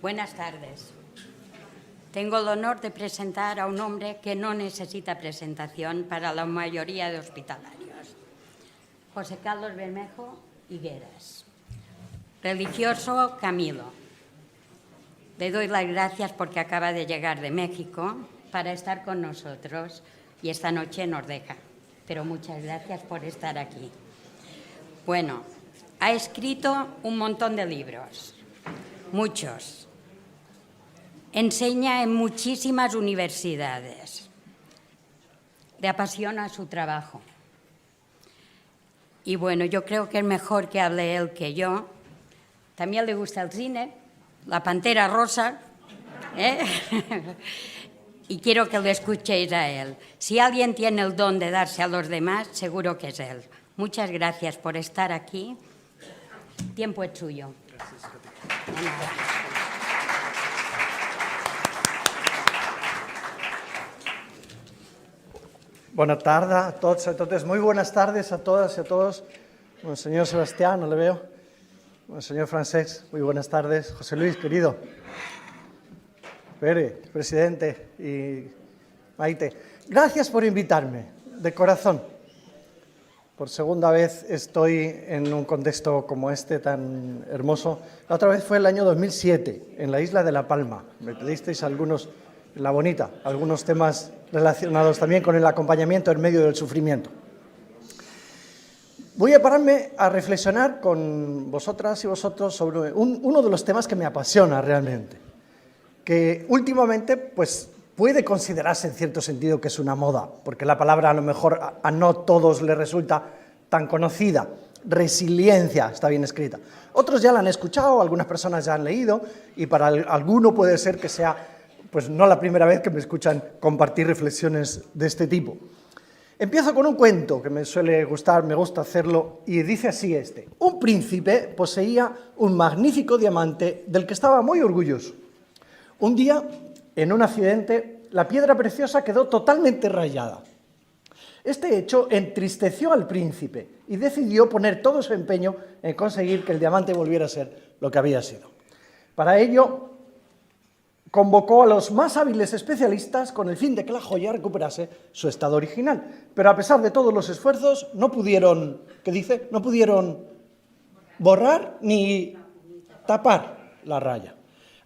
Buenas tardes. Tengo el honor de presentar a un hombre que no necesita presentación para la mayoría de hospitalarios. José Carlos Bermejo Higueras, religioso Camilo. Le doy las gracias porque acaba de llegar de México para estar con nosotros y esta noche nos deja. Pero muchas gracias por estar aquí. Bueno, ha escrito un montón de libros, muchos. Enseña en muchísimas universidades. Le apasiona su trabajo. Y bueno, yo creo que es mejor que hable él que yo. También le gusta el cine, La Pantera Rosa, y quiero que lo escuchéis a él. Si alguien tiene el don de darse a los demás, seguro que es él. Muchas gracias por estar aquí. Tiempo es suyo. Gracias. Buenas tardes a todos y a todas. Muy buenas tardes a todas y a todos. Bueno, señor Sebastián, no le veo. Bueno, señor Francesc, muy buenas tardes. José Luis, querido. Pere, presidente y Maite. Gracias por invitarme, de corazón. Por segunda vez estoy en un contexto como este tan hermoso. La otra vez fue el año 2007, en la isla de La Palma. Me pedisteis algunos, La Bonita, algunos temas relacionados también con el acompañamiento en medio del sufrimiento. Voy a pararme a reflexionar con vosotras y vosotros sobre uno de los temas que me apasiona realmente, que últimamente pues, puede considerarse en cierto sentido que es una moda, porque la palabra a lo mejor a no todos les resulta tan conocida. Resiliencia está bien escrita. Otros ya la han escuchado, algunas personas ya han leído, y para alguno puede ser que sea pues no la primera vez que me escuchan compartir reflexiones de este tipo. Empiezo con un cuento que me suele gustar, me gusta hacerlo, y dice así este. Un príncipe poseía un magnífico diamante del que estaba muy orgulloso. Un día, en un accidente, la piedra preciosa quedó totalmente rayada. Este hecho entristeció al príncipe y decidió poner todo su empeño en conseguir que el diamante volviera a ser lo que había sido. Para ello, convocó a los más hábiles especialistas con el fin de que la joya recuperase su estado original. Pero a pesar de todos los esfuerzos, no pudieron, ¿qué dice? No pudieron borrar ni tapar la raya.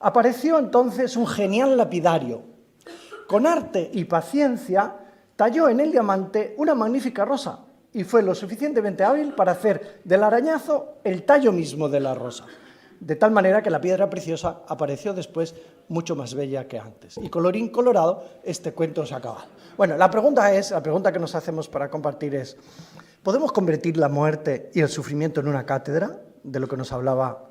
Apareció entonces un genial lapidario. Con arte y paciencia, talló en el diamante una magnífica rosa y fue lo suficientemente hábil para hacer del arañazo el tallo mismo de la rosa. De tal manera que la piedra preciosa apareció después mucho más bella que antes. Y colorín colorado, este cuento se acaba. Bueno, la pregunta que nos hacemos para compartir es, ¿podemos convertir la muerte y el sufrimiento en una cátedra? De lo que nos hablaba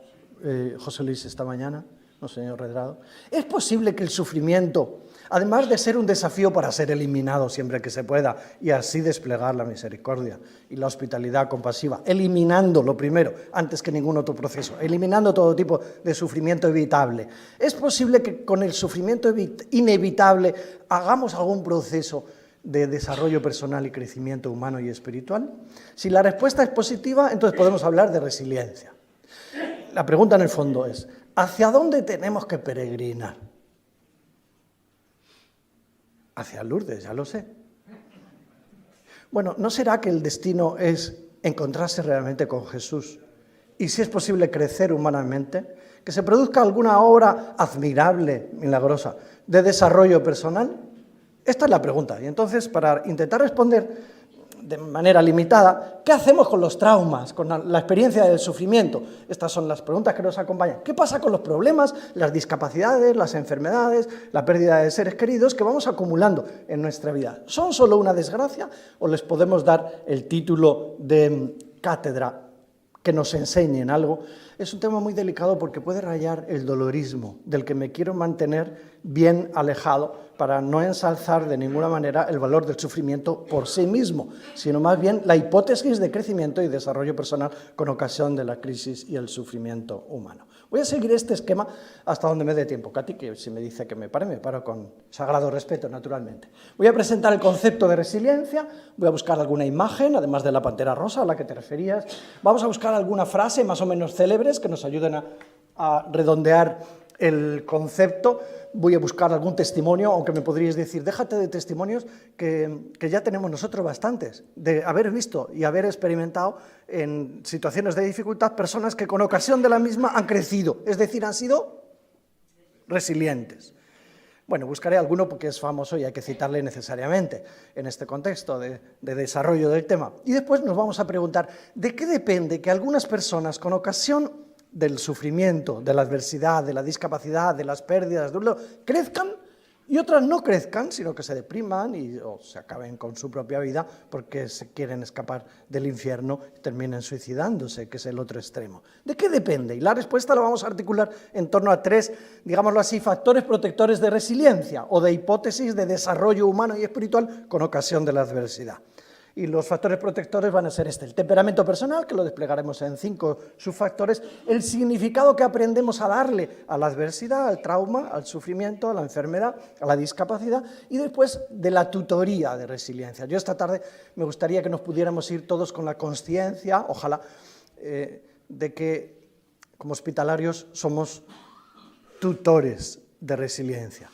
José Luis esta mañana, no, señor Redrado. ¿Es posible que el sufrimiento, además de ser un desafío para ser eliminado siempre que se pueda y así desplegar la misericordia y la hospitalidad compasiva, eliminando lo primero, antes que ningún otro proceso, eliminando todo tipo de sufrimiento evitable, es posible que con el sufrimiento inevitable hagamos algún proceso de desarrollo personal y crecimiento humano y espiritual? Si la respuesta es positiva, entonces podemos hablar de resiliencia. La pregunta en el fondo es, ¿hacia dónde tenemos que peregrinar? Hacia Lourdes, ya lo sé. Bueno, ¿no será que el destino es encontrarse realmente con Jesús? Y si es posible crecer humanamente, que se produzca alguna obra admirable, milagrosa, de desarrollo personal. Esta es la pregunta. Y entonces, para intentar responder de manera limitada, ¿qué hacemos con los traumas, con la experiencia del sufrimiento? Estas son las preguntas que nos acompañan. ¿Qué pasa con los problemas, las discapacidades, las enfermedades, la pérdida de seres queridos que vamos acumulando en nuestra vida? ¿Son solo una desgracia o les podemos dar el título de cátedra que nos enseñen algo? Es un tema muy delicado porque puede rayar el dolorismo, del que me quiero mantener bien alejado para no ensalzar de ninguna manera el valor del sufrimiento por sí mismo, sino más bien la hipótesis de crecimiento y desarrollo personal con ocasión de la crisis y el sufrimiento humano. Voy a seguir este esquema hasta donde me dé tiempo. Katy, que si me dice que me paro con sagrado respeto, naturalmente. Voy a presentar el concepto de resiliencia, voy a buscar alguna imagen, además de la pantera rosa a la que te referías. Vamos a buscar alguna frase más o menos célebres que nos ayuden a a redondear el concepto, voy a buscar algún testimonio, aunque me podríais decir, déjate de testimonios que ya tenemos nosotros bastantes, de haber visto y haber experimentado en situaciones de dificultad personas que con ocasión de la misma han crecido, es decir, han sido resilientes. Bueno, buscaré alguno porque es famoso y hay que citarle necesariamente en este contexto de desarrollo del tema. Y después nos vamos a preguntar, ¿de qué depende que algunas personas con ocasión del sufrimiento, de la adversidad, de la discapacidad, de las pérdidas, crezcan y otras no crezcan, sino que se depriman o se acaben con su propia vida porque se quieren escapar del infierno y terminen suicidándose, que es el otro extremo? ¿De qué depende? Y la respuesta la vamos a articular en torno a 3, digámoslo así, factores protectores de resiliencia o de hipótesis de desarrollo humano y espiritual con ocasión de la adversidad. Y los factores protectores van a ser el temperamento personal, que lo desplegaremos en 5 subfactores, el significado que aprendemos a darle a la adversidad, al trauma, al sufrimiento, a la enfermedad, a la discapacidad, y después de la tutoría de resiliencia. Yo esta tarde me gustaría que nos pudiéramos ir todos con la consciencia, ojalá, de que como hospitalarios somos tutores de resiliencia.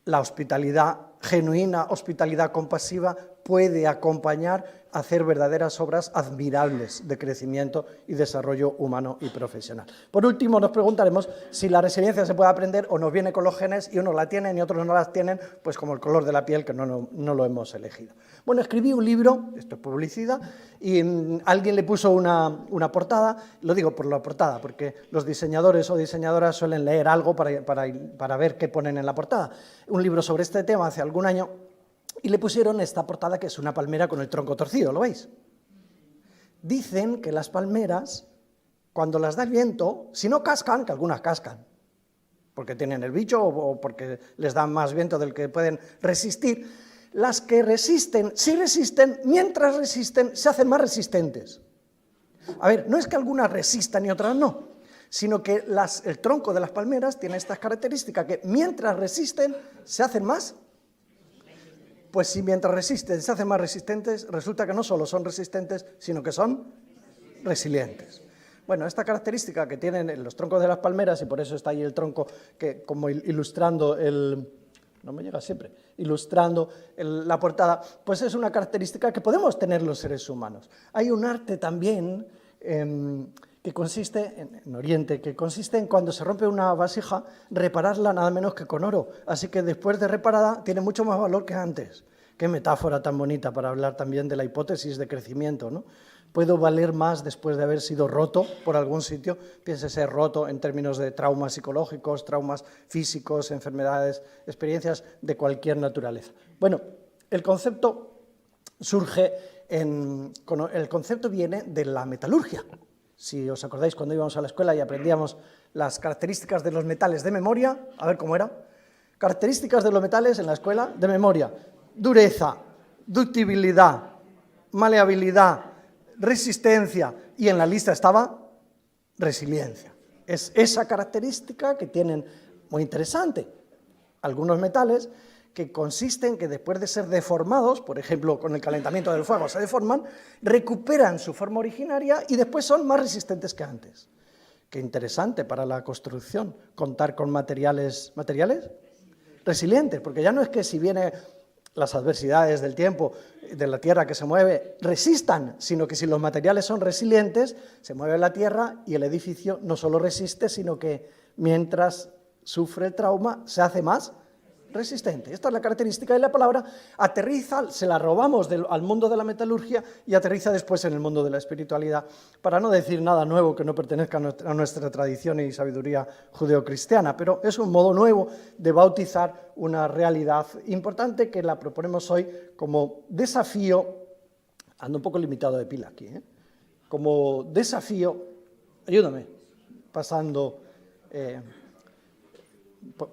La hospitalidad genuina, hospitalidad compasiva, puede acompañar a hacer verdaderas obras admirables de crecimiento y desarrollo humano y profesional. Por último, nos preguntaremos si la resiliencia se puede aprender o nos viene con los genes y unos la tienen y otros no las tienen, pues como el color de la piel, que no lo hemos elegido. Bueno, escribí un libro, esto es publicidad, y alguien le puso una portada, lo digo por la portada, porque los diseñadores o diseñadoras suelen leer algo para ver qué ponen en la portada. Un libro sobre este tema hace algún año, y le pusieron esta portada, que es una palmera con el tronco torcido, ¿lo veis? Dicen que las palmeras, cuando las da el viento, si no cascan, que algunas cascan, porque tienen el bicho o porque les dan más viento del que pueden resistir, las que resisten, si resisten, mientras resisten, se hacen más resistentes. A ver, no es que algunas resistan y otras no, sino que el tronco de las palmeras tiene estas características, que mientras resisten, se hacen más. Pues si mientras resisten se hacen más resistentes, resulta que no solo son resistentes, sino que son resilientes. Bueno, esta característica que tienen los troncos de las palmeras, y por eso está ahí el tronco, que como ilustrando no me llega siempre, ilustrando la portada, pues es una característica que podemos tener los seres humanos. Hay un arte también que consiste, en Oriente, que consiste en cuando se rompe una vasija, repararla nada menos que con oro. Así que después de reparada tiene mucho más valor que antes. Qué metáfora tan bonita para hablar también de la hipótesis de crecimiento, ¿no? Puedo valer más después de haber sido roto por algún sitio, piénsese roto en términos de traumas psicológicos, traumas físicos, enfermedades, experiencias de cualquier naturaleza. Bueno, el concepto viene de la metalurgia. Si os acordáis, cuando íbamos a la escuela y aprendíamos las características de los metales de memoria, a ver cómo era. Características de los metales en la escuela de memoria: dureza, ductibilidad, maleabilidad, resistencia, y en la lista estaba resiliencia. Es esa característica que tienen, muy interesante, algunos metales, que consisten que después de ser deformados, por ejemplo, con el calentamiento del fuego se deforman, recuperan su forma originaria y después son más resistentes que antes. Qué interesante para la construcción contar con materiales resilientes, porque ya no es que si vienen las adversidades del tiempo, de la tierra que se mueve, resistan, sino que si los materiales son resilientes, se mueve la tierra y el edificio no solo resiste, sino que mientras sufre el trauma se hace más resistente. Esta es la característica de la palabra. Aterriza, se la robamos al mundo de la metalurgia y aterriza después en el mundo de la espiritualidad, para no decir nada nuevo que no pertenezca a nuestra tradición y sabiduría judeocristiana, pero es un modo nuevo de bautizar una realidad importante que la proponemos hoy como desafío. Ando un poco limitado de pila aquí, como desafío, ayúdame, pasando,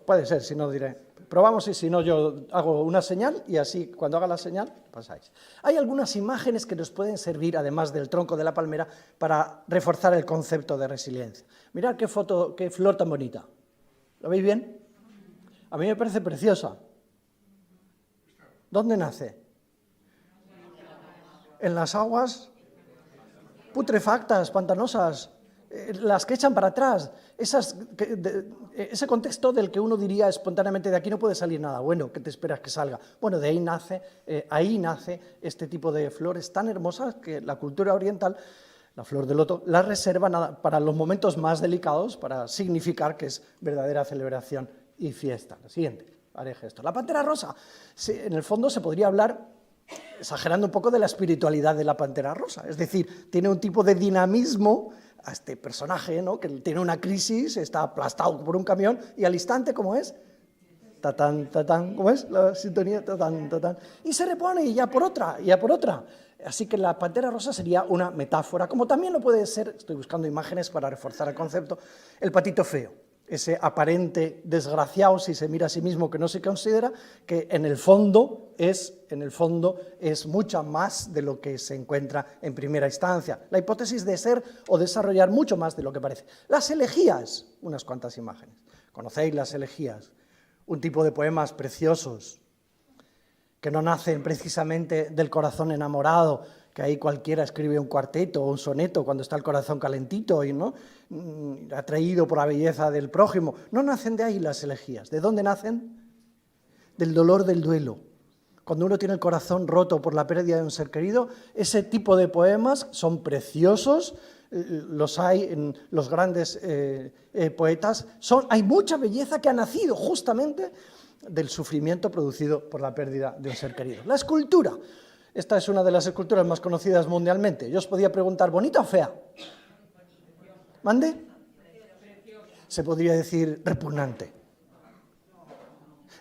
puede ser, si no diré. Probamos y si no yo hago una señal y así cuando haga la señal pasáis. Hay algunas imágenes que nos pueden servir, además del tronco de la palmera, para reforzar el concepto de resiliencia. Mirad qué flor tan bonita. ¿Lo veis bien? A mí me parece preciosa. ¿Dónde nace? En las aguas putrefactas, pantanosas, las que echan para atrás, ese contexto del que uno diría espontáneamente de aquí no puede salir nada bueno, ¿qué te esperas que salga? Bueno, de ahí nace este tipo de flores tan hermosas que la cultura oriental, la flor de loto, la reserva para los momentos más delicados, para significar que es verdadera celebración y fiesta. La siguiente, haré gesto. La pantera rosa, en el fondo se podría hablar, exagerando un poco, de la espiritualidad de la pantera rosa, es decir, tiene un tipo de dinamismo a este personaje, ¿no?, que tiene una crisis, está aplastado por un camión y al instante, ¿cómo es? Tatán, tatán, ¿cómo es la sintonía? Tatán, tatán. Y se repone y ya por otra, y ya por otra. Así que la pantera rosa sería una metáfora, como también lo puede ser, estoy buscando imágenes para reforzar el concepto, el patito feo, ese aparente desgraciado, si se mira a sí mismo, que no se considera, que en el fondo es mucho más de lo que se encuentra en primera instancia. La hipótesis de ser o desarrollar mucho más de lo que parece. Las elegías, unas cuantas imágenes. ¿Conocéis las elegías? Un tipo de poemas preciosos que no nacen precisamente del corazón enamorado, que ahí cualquiera escribe un cuarteto o un soneto cuando está el corazón calentito y no atraído por la belleza del prójimo. No nacen de ahí las elegías. ¿De dónde nacen? Del dolor del duelo. Cuando uno tiene el corazón roto por la pérdida de un ser querido, ese tipo de poemas son preciosos, los hay en los grandes poetas. Hay mucha belleza que ha nacido justamente del sufrimiento producido por la pérdida de un ser querido. La escultura. Esta es una de las esculturas más conocidas mundialmente. Yo os podía preguntar, ¿bonita o fea? ¿Mande? Se podría decir repugnante.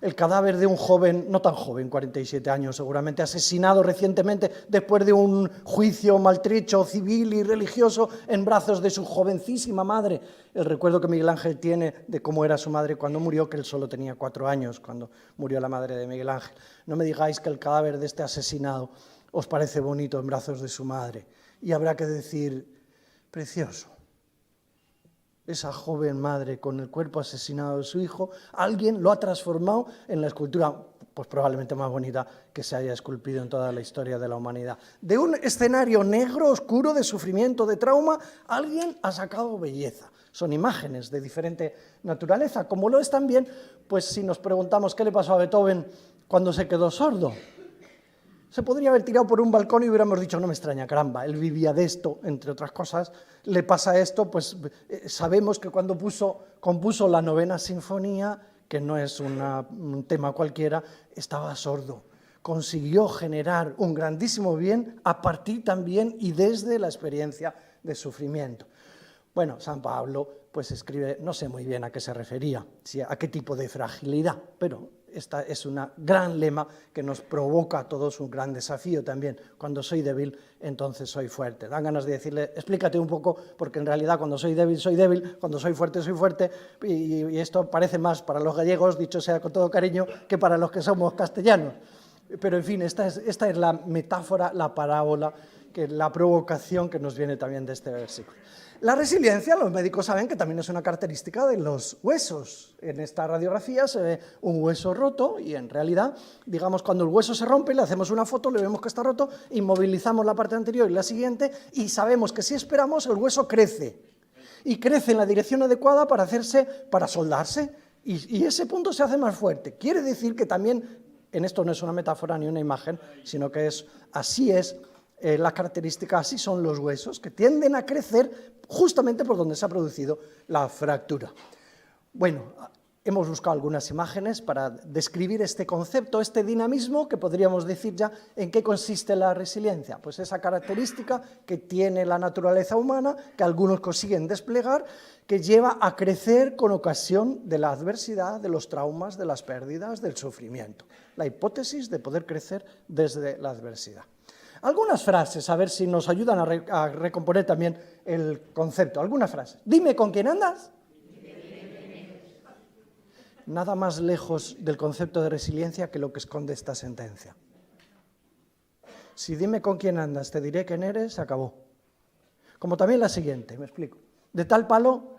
El cadáver de un joven, no tan joven, 47 años seguramente, asesinado recientemente después de un juicio maltrecho civil y religioso en brazos de su jovencísima madre. El recuerdo que Miguel Ángel tiene de cómo era su madre cuando murió, que él solo tenía 4 años cuando murió la madre de Miguel Ángel. No me digáis que el cadáver de este asesinado os parece bonito en brazos de su madre. Y habrá que decir, precioso. Esa joven madre con el cuerpo asesinado de su hijo, alguien lo ha transformado en la escultura, pues probablemente más bonita que se haya esculpido en toda la historia de la humanidad. De un escenario negro, oscuro, de sufrimiento, de trauma, alguien ha sacado belleza. Son imágenes de diferente naturaleza, como lo es también, pues si nos preguntamos qué le pasó a Beethoven cuando se quedó sordo. Se podría haber tirado por un balcón y hubiéramos dicho, no me extraña, caramba, él vivía de esto, entre otras cosas, le pasa esto, pues sabemos que cuando compuso la 9ª sinfonía, que no es un tema cualquiera, estaba sordo. Consiguió generar un grandísimo bien a partir también y desde la experiencia de sufrimiento. Bueno, San Pablo pues escribe, no sé muy bien a qué se refería, a qué tipo de fragilidad, pero esta es una gran lema que nos provoca a todos un gran desafío también. Cuando soy débil, entonces soy fuerte. Dan ganas de decirle, explícate un poco, porque en realidad cuando soy débil, cuando soy fuerte, y esto parece más para los gallegos, dicho sea con todo cariño, que para los que somos castellanos. Pero en fin, esta es la metáfora, la parábola, la provocación que nos viene también de este versículo. La resiliencia, los médicos saben que también es una característica de los huesos. En esta radiografía se ve un hueso roto y en realidad, digamos, cuando el hueso se rompe, le hacemos una foto, le vemos que está roto, inmovilizamos la parte anterior y la siguiente y sabemos que si esperamos el hueso crece. Y crece en la dirección adecuada para soldarse y ese punto se hace más fuerte. Quiere decir que también, en esto no es una metáfora ni una imagen, sino que así es la característica, así son los huesos, que tienden a crecer justamente por donde se ha producido la fractura. Bueno, hemos buscado algunas imágenes para describir este concepto, este dinamismo, que podríamos decir ya en qué consiste la resiliencia. Pues esa característica que tiene la naturaleza humana, que algunos consiguen desplegar, que lleva a crecer con ocasión de la adversidad, de los traumas, de las pérdidas, del sufrimiento. La hipótesis de poder crecer desde la adversidad. Algunas frases, a ver si nos ayudan a recomponer también el concepto. Algunas frases. Dime con quién andas. Nada más lejos del concepto de resiliencia que lo que esconde esta sentencia. Si dime con quién andas, te diré quién eres, se acabó. Como también la siguiente, me explico. De tal palo,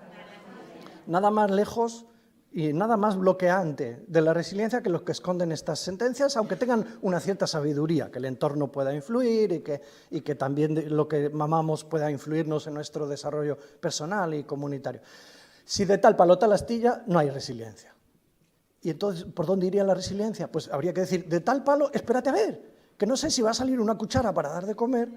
nada más lejos y nada más bloqueante de la resiliencia que los que esconden estas sentencias, aunque tengan una cierta sabiduría, que el entorno pueda influir y que también lo que mamamos pueda influirnos en nuestro desarrollo personal y comunitario. Si de tal palo tal astilla, no hay resiliencia. Y entonces, ¿por dónde iría la resiliencia? Pues habría que decir, de tal palo, espérate a ver, que no sé si va a salir una cuchara para dar de comer,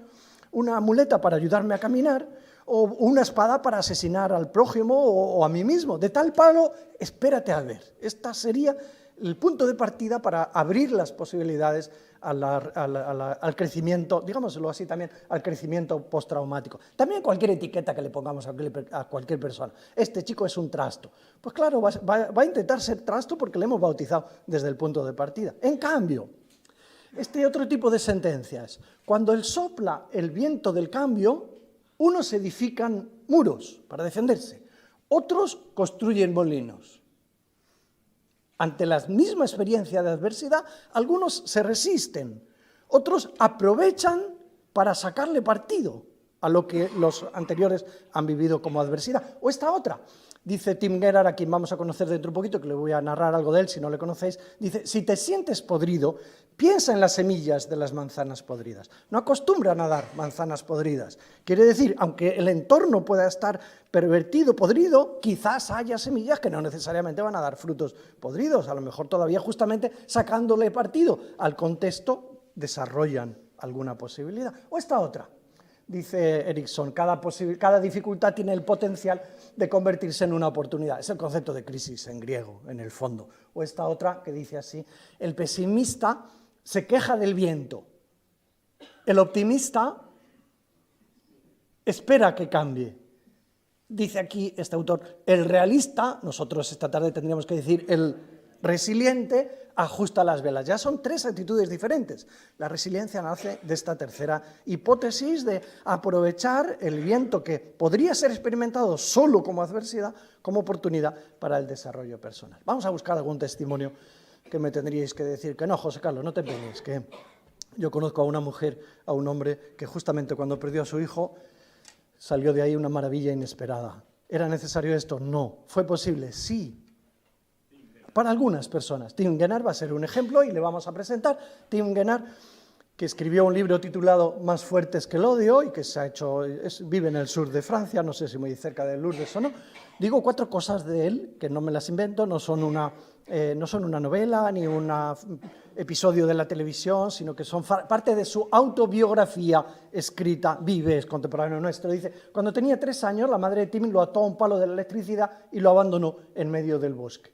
una muleta para ayudarme a caminar, o una espada para asesinar al prójimo o a mí mismo. De tal palo, espérate a ver. Este sería el punto de partida para abrir las posibilidades al crecimiento, digámoslo así también, al crecimiento postraumático. También cualquier etiqueta que le pongamos a cualquier persona. Este chico es un trasto. Pues claro, va a intentar ser trasto porque le hemos bautizado desde el punto de partida. En cambio, este otro tipo de sentencias, cuando sopla el viento del cambio, unos edifican muros para defenderse, otros construyen molinos. Ante la misma experiencia de adversidad, algunos se resisten, otros aprovechan para sacarle partido a lo que los anteriores han vivido como adversidad. O esta otra, dice Tim Gerard, a quien vamos a conocer dentro de un poquito, que le voy a narrar algo de él si no le conocéis, dice, si te sientes podrido, piensa en las semillas de las manzanas podridas. No acostumbran a dar manzanas podridas. Quiere decir, aunque el entorno pueda estar pervertido, podrido, quizás haya semillas que no necesariamente van a dar frutos podridos. A lo mejor todavía justamente sacándole partido al contexto desarrollan alguna posibilidad. O esta otra. Dice Erickson, cada dificultad tiene el potencial de convertirse en una oportunidad. Es el concepto de crisis en griego, en el fondo. O esta otra que dice así, el pesimista se queja del viento, el optimista espera que cambie. Dice aquí este autor, el realista, nosotros esta tarde tendríamos que decir el resiliente, ajusta las velas. Ya son tres actitudes diferentes. La resiliencia nace de esta tercera hipótesis de aprovechar el viento que podría ser experimentado solo como adversidad, como oportunidad para el desarrollo personal. Vamos a buscar algún testimonio que me tendríais que decir que no, José Carlos, no te pegues, que yo conozco a una mujer, a un hombre que justamente cuando perdió a su hijo salió de ahí una maravilla inesperada. ¿Era necesario esto? No. ¿Fue posible? Sí. Para algunas personas. Tim Gennard va a ser un ejemplo y le vamos a presentar. Tim Gennard, que escribió un libro titulado Más fuertes que el odio y que vive en el sur de Francia, no sé si muy cerca de Lourdes o no. Digo 4 cosas de él, que no me las invento, no son una novela ni un episodio de la televisión, sino que son parte de su autobiografía escrita, vive, es contemporáneo nuestro. Dice, cuando tenía 3 años, la madre de Tim lo ató a un palo de la electricidad y lo abandonó en medio del bosque.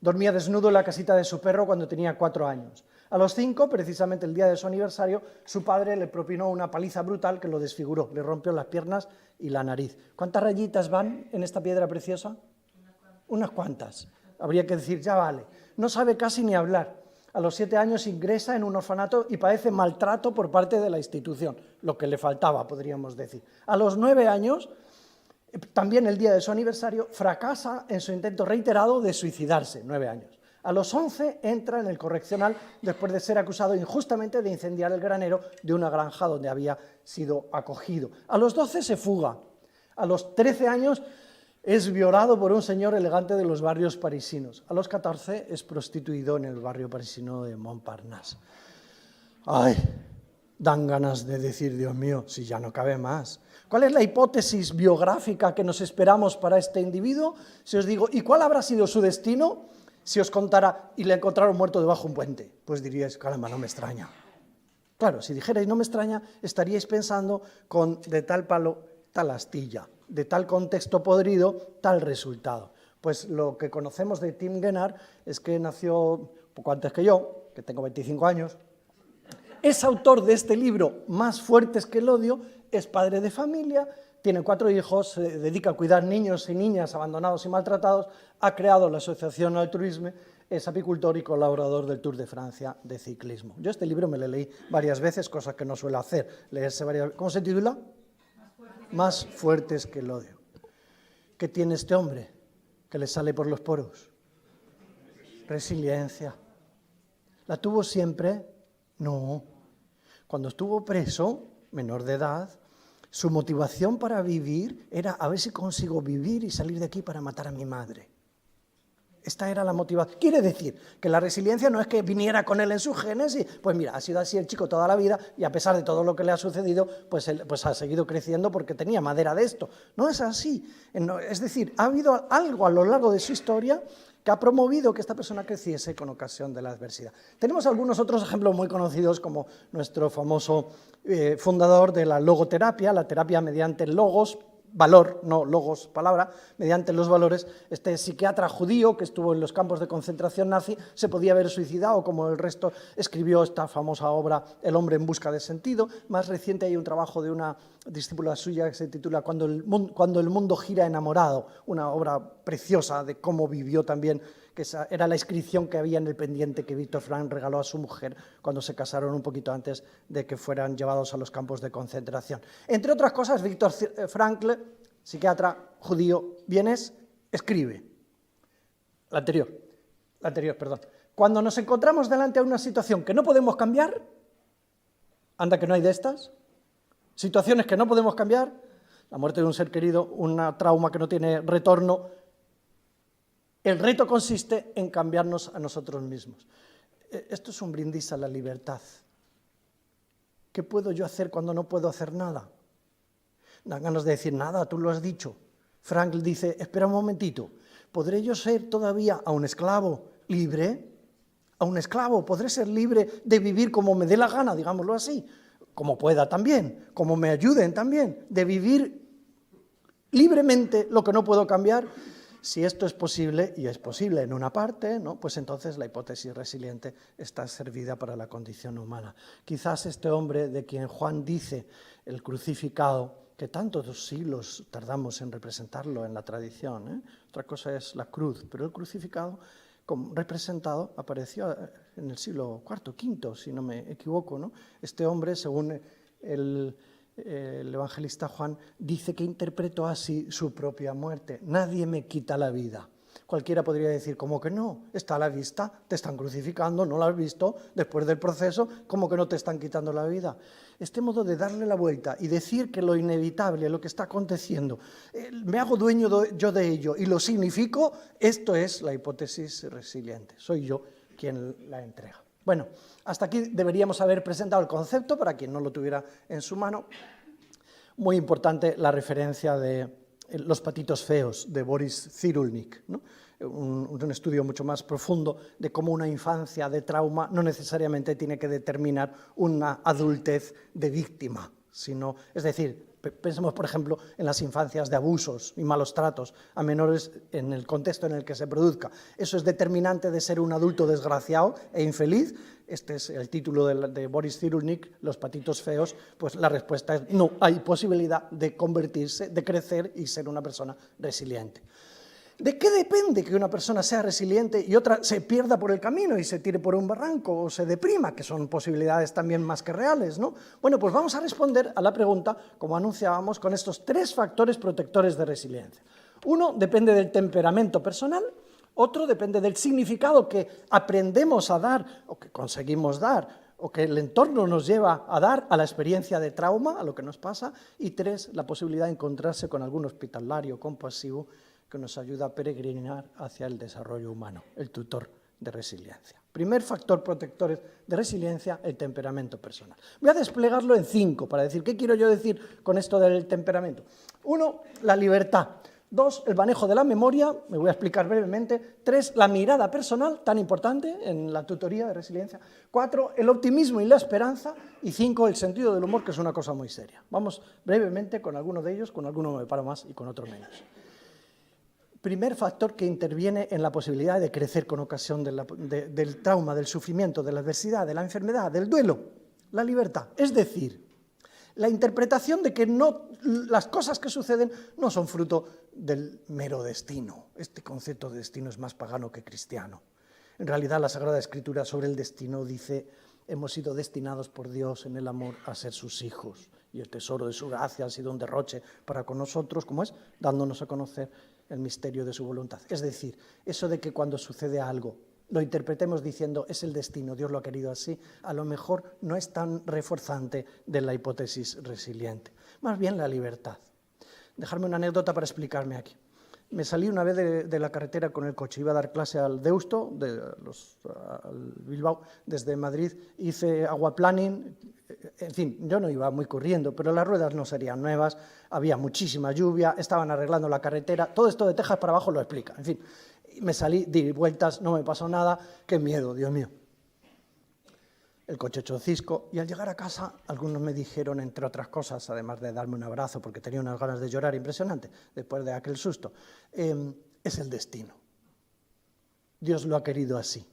Dormía desnudo en la casita de su perro cuando tenía 4 años. A los 5, precisamente el día de su aniversario, su padre le propinó una paliza brutal que lo desfiguró, le rompió las piernas y la nariz. ¿Cuántas rayitas van en esta piedra preciosa? Unas cuantas. Habría que decir, ya vale. No sabe casi ni hablar. A los 7 años ingresa en un orfanato y padece maltrato por parte de la institución, lo que le faltaba, podríamos decir. A los 9 años... También el día de su aniversario fracasa en su intento reiterado de suicidarse, 9 años. A los 11 entra en el correccional después de ser acusado injustamente de incendiar el granero de una granja donde había sido acogido. A los 12 se fuga. A los 13 años es violado por un señor elegante de los barrios parisinos. A los 14 es prostituido en el barrio parisino de Montparnasse. ¡Ay! Dan ganas de decir, Dios mío, si ya no cabe más. ¿Cuál es la hipótesis biográfica que nos esperamos para este individuo? Si os digo, ¿y cuál habrá sido su destino? Si os contara y le encontraron muerto debajo de un puente, pues diríais, caramba, no me extraña. Claro, si dijerais no me extraña, estaríais pensando con de tal palo, tal astilla, de tal contexto podrido, tal resultado. Pues lo que conocemos de Tim Gennard es que nació un poco antes que yo, que tengo 25 años, es autor de este libro, Más fuertes que el odio, es padre de familia, tiene 4 hijos, se dedica a cuidar niños y niñas abandonados y maltratados, ha creado la asociación Altruisme, es apicultor y colaborador del Tour de Francia de ciclismo. Yo este libro me lo leí varias veces, cosa que no suelo hacer, leerse varias veces. ¿Cómo se titula? Más fuertes que el odio. ¿Qué tiene este hombre que le sale por los poros? Resiliencia. ¿La tuvo siempre? No. Cuando estuvo preso, menor de edad, su motivación para vivir era a ver si consigo vivir y salir de aquí para matar a mi madre. Esta era la motivación. Quiere decir que la resiliencia no es que viniera con él en sus genes y, pues mira, ha sido así el chico toda la vida y a pesar de todo lo que le ha sucedido, pues ha seguido creciendo porque tenía madera de esto. No es así. Es decir, ha habido algo a lo largo de su historia que ha promovido que esta persona creciese con ocasión de la adversidad. Tenemos algunos otros ejemplos muy conocidos, como nuestro famoso fundador de la logoterapia, la terapia mediante logos, valor, no logos, palabra, mediante los valores. Este psiquiatra judío que estuvo en los campos de concentración nazi se podía haber suicidado, como el resto. Escribió esta famosa obra El hombre en busca de sentido. Más reciente hay un trabajo de una discípula suya que se titula Cuando el mundo gira enamorado, una obra preciosa de cómo vivió también, que esa era la inscripción que había en el pendiente que Viktor Frankl regaló a su mujer cuando se casaron un poquito antes de que fueran llevados a los campos de concentración. Entre otras cosas, Viktor Frankl, psiquiatra judío vienés, escribe, la anterior, perdón. Cuando nos encontramos delante de una situación que no podemos cambiar, anda que no hay de estas, situaciones que no podemos cambiar, la muerte de un ser querido, una trauma que no tiene retorno. El reto consiste en cambiarnos a nosotros mismos. Esto es un brindis a la libertad. ¿Qué puedo yo hacer cuando no puedo hacer nada? Dan ganas de decir nada, tú lo has dicho. Frankl dice, espera un momentito, ¿podré yo ser todavía a un esclavo libre? A un esclavo, ¿podré ser libre de vivir como me dé la gana, digámoslo así? Como pueda también, como me ayuden también, de vivir libremente lo que no puedo cambiar. Si esto es posible, y es posible en una parte, ¿no? Pues entonces la hipótesis resiliente está servida para la condición humana. Quizás este hombre de quien Juan dice, el crucificado, que tantos siglos tardamos en representarlo en la tradición, otra cosa es la cruz, pero el crucificado representado apareció en el siglo IV, V, si no me equivoco, ¿no? Este hombre, según el evangelista Juan, dice que interpretó así su propia muerte. Nadie me quita la vida. Cualquiera podría decir, ¿cómo que no? Está a la vista, te están crucificando, no lo has visto, después del proceso, ¿cómo que no te están quitando la vida? Este modo de darle la vuelta y decir que lo inevitable, lo que está aconteciendo, me hago dueño yo de ello y lo significo, esto es la hipótesis resiliente. Soy yo quien la entrega. Bueno, hasta aquí deberíamos haber presentado el concepto para quien no lo tuviera en su mano. Muy importante la referencia de Los patitos feos de Boris Cyrulnik, ¿no? Un estudio mucho más profundo de cómo una infancia de trauma no necesariamente tiene que determinar una adultez de víctima, sino, es decir, pensemos, por ejemplo, en las infancias de abusos y malos tratos a menores en el contexto en el que se produzca. ¿Eso es determinante de ser un adulto desgraciado e infeliz? Este es el título de Boris Cyrulnik, Los patitos feos. Pues la respuesta es no, hay posibilidad de convertirse, de crecer y ser una persona resiliente. ¿De qué depende que una persona sea resiliente y otra se pierda por el camino y se tire por un barranco o se deprima, que son posibilidades también más que reales, ¿no? Bueno, pues vamos a responder a la pregunta, como anunciábamos, con estos 3 factores protectores de resiliencia. Uno depende del temperamento personal, otro depende del significado que aprendemos a dar o que conseguimos dar o que el entorno nos lleva a dar a la experiencia de trauma, a lo que nos pasa, y 3, la posibilidad de encontrarse con algún hospitalario compasivo que nos ayuda a peregrinar hacia el desarrollo humano, el tutor de resiliencia. Primer factor protector de resiliencia, el temperamento personal. Voy a desplegarlo en 5 para decir, ¿qué quiero yo decir con esto del temperamento? 1, la libertad. 2, el manejo de la memoria, me voy a explicar brevemente. 3, la mirada personal, tan importante en la tutoría de resiliencia. 4, el optimismo y la esperanza. Y 5, el sentido del humor, que es una cosa muy seria. Vamos brevemente con alguno de ellos, con alguno me paro más y con otro menos. Primer factor que interviene en la posibilidad de crecer con ocasión del trauma, del sufrimiento, de la adversidad, de la enfermedad, del duelo, la libertad. Es decir, la interpretación de que las cosas que suceden no son fruto del mero destino. Este concepto de destino es más pagano que cristiano. En realidad, la Sagrada Escritura sobre el destino dice, hemos sido destinados por Dios en el amor a ser sus hijos, y el tesoro de su gracia ha sido un derroche para con nosotros, ¿cómo es? Dándonos a conocer el misterio de su voluntad. Es decir, eso de que cuando sucede algo lo interpretemos diciendo es el destino, Dios lo ha querido así, a lo mejor no es tan reforzante de la hipótesis resiliente. Más bien la libertad. Dejarme una anécdota para explicarme aquí. Me salí una vez de la carretera con el coche, iba a dar clase al Deusto, al Bilbao, desde Madrid, hice aquaplaning, en fin, yo no iba muy corriendo, pero las ruedas no serían nuevas, había muchísima lluvia, estaban arreglando la carretera, todo esto de Texas para abajo lo explica, en fin, me salí, di vueltas, no me pasó nada, qué miedo, Dios mío. El coche echó cisco y al llegar a casa algunos me dijeron, entre otras cosas, además de darme un abrazo porque tenía unas ganas de llorar impresionante después de aquel susto, es el destino. Dios lo ha querido así.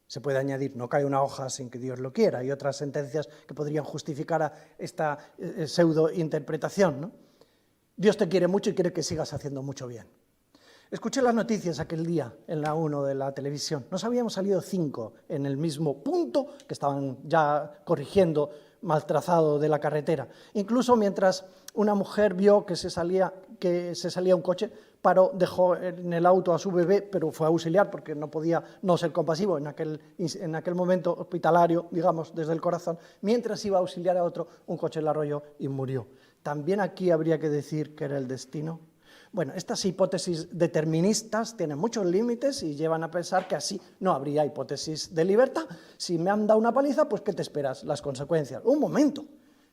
Se puede añadir, no cae una hoja sin que Dios lo quiera, y otras sentencias que podrían justificar a esta pseudo-interpretación, ¿no? Dios te quiere mucho y quiere que sigas haciendo mucho bien. Escuché las noticias aquel día en la 1 de la televisión. Nos habíamos salido 5 en el mismo punto, que estaban ya corrigiendo mal trazado de la carretera. Incluso mientras una mujer vio que se salía un coche, paró, dejó en el auto a su bebé, pero fue a auxiliar porque no podía no ser compasivo en aquel momento hospitalario, digamos, desde el corazón, mientras iba a auxiliar a otro, un coche le arrolló y murió. También aquí habría que decir que era el destino. Bueno, estas hipótesis deterministas tienen muchos límites y llevan a pensar que así no habría hipótesis de libertad. Si me han dado una paliza, pues ¿qué te esperas? Las consecuencias. Un momento.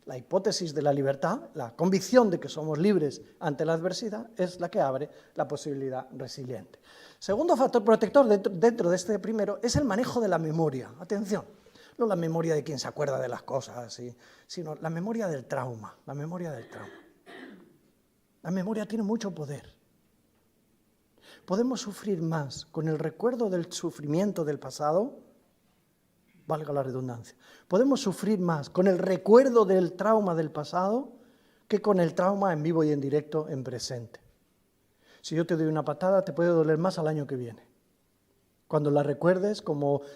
La hipótesis de la libertad, la convicción de que somos libres ante la adversidad, es la que abre la posibilidad resiliente. Segundo factor protector dentro de este primero es el manejo de la memoria. Atención, no la memoria de quien se acuerda de las cosas, sino la memoria del trauma, la memoria del trauma. La memoria tiene mucho poder. Podemos sufrir más con el recuerdo del sufrimiento del pasado, valga la redundancia. Podemos sufrir más con el recuerdo del trauma del pasado que con el trauma en vivo y en directo en presente. Si yo te doy una patada, te puede doler más al año que viene. Cuando la recuerdes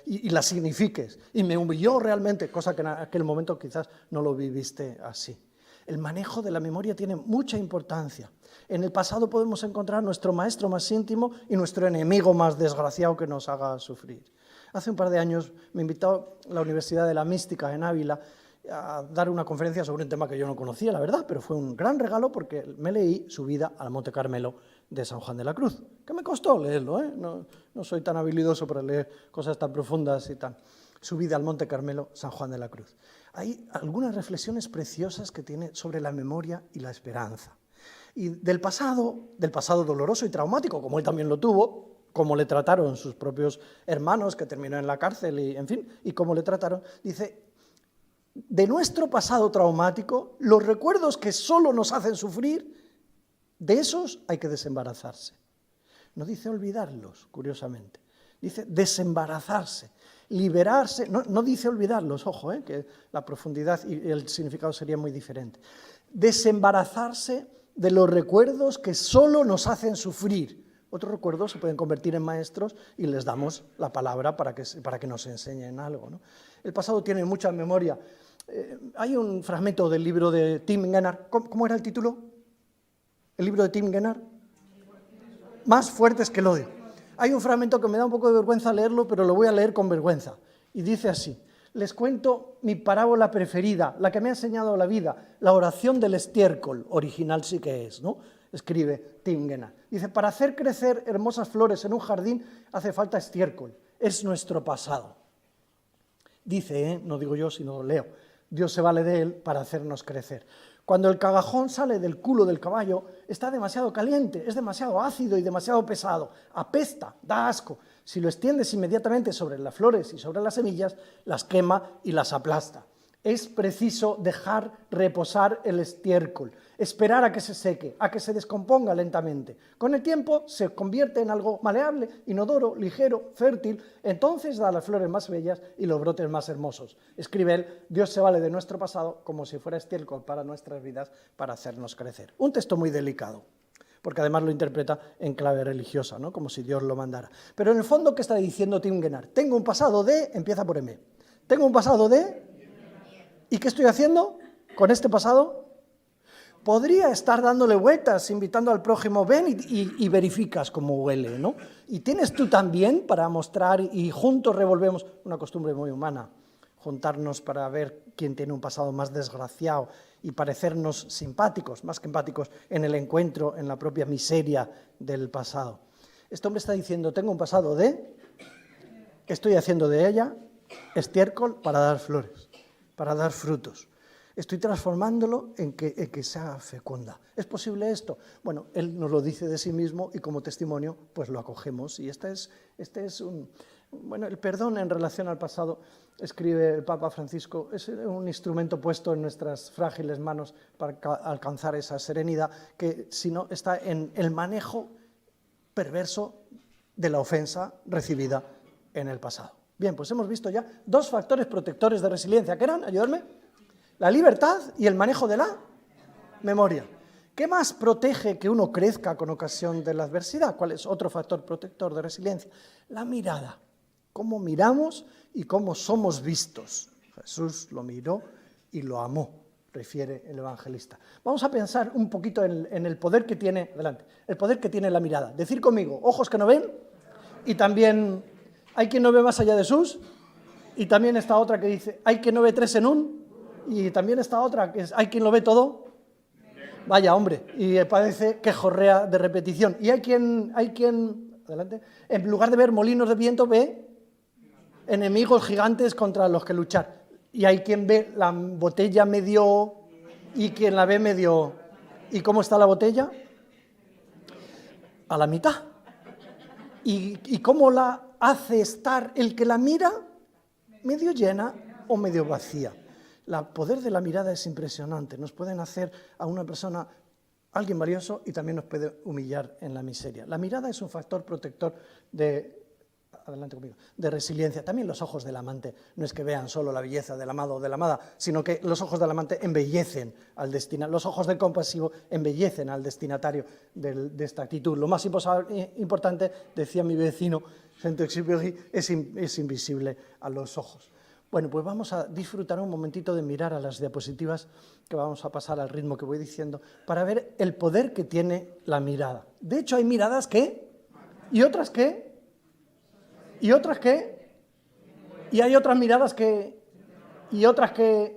y la signifiques. Y me humilló realmente, cosa que en aquel momento quizás no lo viviste así. El manejo de la memoria tiene mucha importancia. En el pasado podemos encontrar nuestro maestro más íntimo y nuestro enemigo más desgraciado que nos haga sufrir. Hace un par de años me invitó la Universidad de la Mística en Ávila a dar una conferencia sobre un tema que yo no conocía, la verdad, pero fue un gran regalo porque me leí Subida al Monte Carmelo de San Juan de la Cruz, que me costó leerlo, no soy tan habilidoso para leer cosas tan profundas y tan... Subida al Monte Carmelo, San Juan de la Cruz. Hay algunas reflexiones preciosas que tiene sobre la memoria y la esperanza. Y del pasado doloroso y traumático, como él también lo tuvo, cómo le trataron sus propios hermanos, que terminó en la cárcel, y en fin, y cómo le trataron, dice, de nuestro pasado traumático, los recuerdos que solo nos hacen sufrir, de esos hay que desembarazarse. No dice olvidarlos, curiosamente, dice desembarazarse. Liberarse, no dice olvidarlos, ojo, que la profundidad y el significado sería muy diferente. Desembarazarse de los recuerdos que solo nos hacen sufrir. Otros recuerdos se pueden convertir en maestros y les damos la palabra para que nos enseñen algo, ¿no? El pasado tiene mucha memoria. Hay un fragmento del libro de Tim Gennard. ¿Cómo era el título? ¿El libro de Tim Gennard? Más fuertes que el odio. Hay un fragmento que me da un poco de vergüenza leerlo, pero lo voy a leer con vergüenza. Y dice así, les cuento mi parábola preferida, la que me ha enseñado la vida, la oración del estiércol, original sí que es, ¿no? Escribe Tim Gennard. Dice, para hacer crecer hermosas flores en un jardín hace falta estiércol, es nuestro pasado. Dice, no digo yo, sino leo, Dios se vale de él para hacernos crecer. Cuando el cagajón sale del culo del caballo, está demasiado caliente, es demasiado ácido y demasiado pesado, apesta, da asco. Si lo extiendes inmediatamente sobre las flores y sobre las semillas, las quema y las aplasta. Es preciso dejar reposar el estiércol, esperar a que se seque, a que se descomponga lentamente. Con el tiempo se convierte en algo maleable, inodoro, ligero, fértil, entonces da las flores más bellas y los brotes más hermosos. Escribe él, Dios se vale de nuestro pasado como si fuera estiércol para nuestras vidas, para hacernos crecer. Un texto muy delicado, porque además lo interpreta en clave religiosa, ¿no? Como si Dios lo mandara. Pero en el fondo, ¿qué está diciendo Tim Gennard? Tengo un pasado de, empieza por M. Tengo un pasado de... ¿Y qué estoy haciendo con este pasado? Podría estar dándole vueltas, invitando al prójimo, ven y verificas cómo huele, ¿no? Y tienes tú también para mostrar y juntos revolvemos, una costumbre muy humana, juntarnos para ver quién tiene un pasado más desgraciado y parecernos simpáticos, más que empáticos, en el encuentro, en la propia miseria del pasado. Este hombre está diciendo, tengo un pasado de, estoy haciendo de ella estiércol para dar flores, para dar frutos. Estoy transformándolo en que sea fecunda. ¿Es posible esto? Bueno, él nos lo dice de sí mismo y como testimonio pues lo acogemos. Y este es un... Bueno, el perdón en relación al pasado, escribe el Papa Francisco, es un instrumento puesto en nuestras frágiles manos para alcanzar esa serenidad que si no está en el manejo perverso de la ofensa recibida en el pasado. Bien, pues hemos visto ya 2 factores protectores de resiliencia. ¿Qué eran? Ayudarme. La libertad y el manejo de la memoria. ¿Qué más protege que uno crezca con ocasión de la adversidad? ¿Cuál es otro factor protector de resiliencia? La mirada. Cómo miramos y cómo somos vistos. Jesús lo miró y lo amó, refiere el evangelista. Vamos a pensar un poquito en el poder que tiene, adelante, el poder que tiene la mirada. Decir conmigo, ojos que no ven, y también hay quien no ve más allá de sus, y también está otra que dice, hay quien no ve 3 en 1, y también está otra que es, hay quien lo ve todo. Vaya, hombre, y parece que jorrea de repetición. Y hay quien, adelante, en lugar de ver molinos de viento, ve enemigos gigantes contra los que luchar. Y hay quien ve la botella medio y quien la ve medio... ¿Y cómo está la botella? A la mitad. ¿Y cómo la hace estar el que la mira? Medio llena o medio vacía. El poder de la mirada es impresionante. Nos pueden hacer a una persona alguien valioso y también nos puede humillar en la miseria. La mirada es un factor protector de resiliencia. También los ojos del amante no es que vean solo la belleza del amado o de la amada, sino que los ojos del amante embellecen al destinatario, los ojos del compasivo embellecen al destinatario de esta actitud. Lo más importante, decía mi vecino Saint-Exupéry, es invisible a los ojos. Bueno, pues vamos a disfrutar un momentito de mirar a las diapositivas que vamos a pasar al ritmo que voy diciendo para ver el poder que tiene la mirada. De hecho, hay miradas que, y otras que, y otras que, y hay otras miradas que, y otras que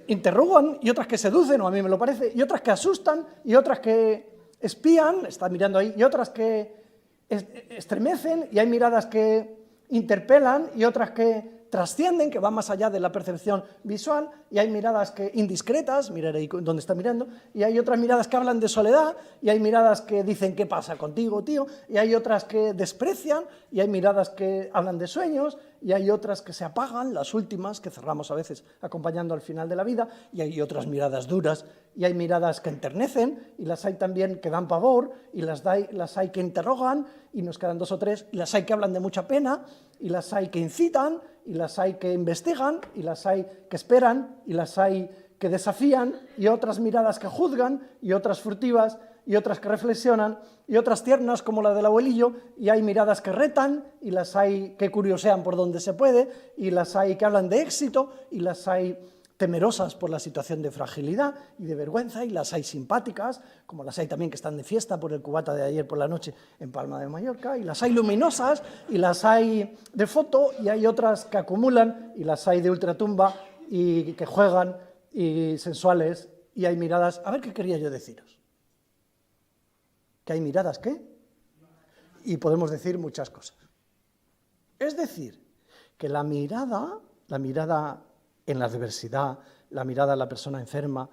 interrogan, y otras que seducen, o a mí me lo parece, y otras que asustan, y otras que espían, está mirando ahí, y otras que estremecen, y hay miradas que interpelan, y otras que trascienden, que van más allá de la percepción visual, y hay miradas que indiscretas, mirar ahí donde está mirando, y hay otras miradas que hablan de soledad, y hay miradas que dicen ¿qué pasa contigo, tío? Y hay otras que desprecian, y hay miradas que hablan de sueños, y hay otras que se apagan, las últimas, que cerramos a veces acompañando al final de la vida, y hay otras miradas duras, y hay miradas que enternecen, y las hay también que dan pavor, y las hay que interrogan, y nos quedan 2 o 3, y las hay que hablan de mucha pena, y las hay que incitan, y las hay que investigan, y las hay que esperan, y las hay que desafían, y otras miradas que juzgan, y otras furtivas, y otras que reflexionan, y otras tiernas como la del abuelillo, y hay miradas que retan, y las hay que curiosean por donde se puede, y las hay que hablan de éxito, y las hay temerosas por la situación de fragilidad y de vergüenza, y las hay simpáticas, como las hay también que están de fiesta por el cubata de ayer por la noche en Palma de Mallorca, y las hay luminosas, y las hay de foto, y hay otras que acumulan, y las hay de ultratumba, y que juegan, y sensuales, y hay miradas... A ver qué quería yo deciros. ¿Que hay miradas qué? Y podemos decir muchas cosas. Es decir, que la mirada en la adversidad, la mirada a la persona enferma,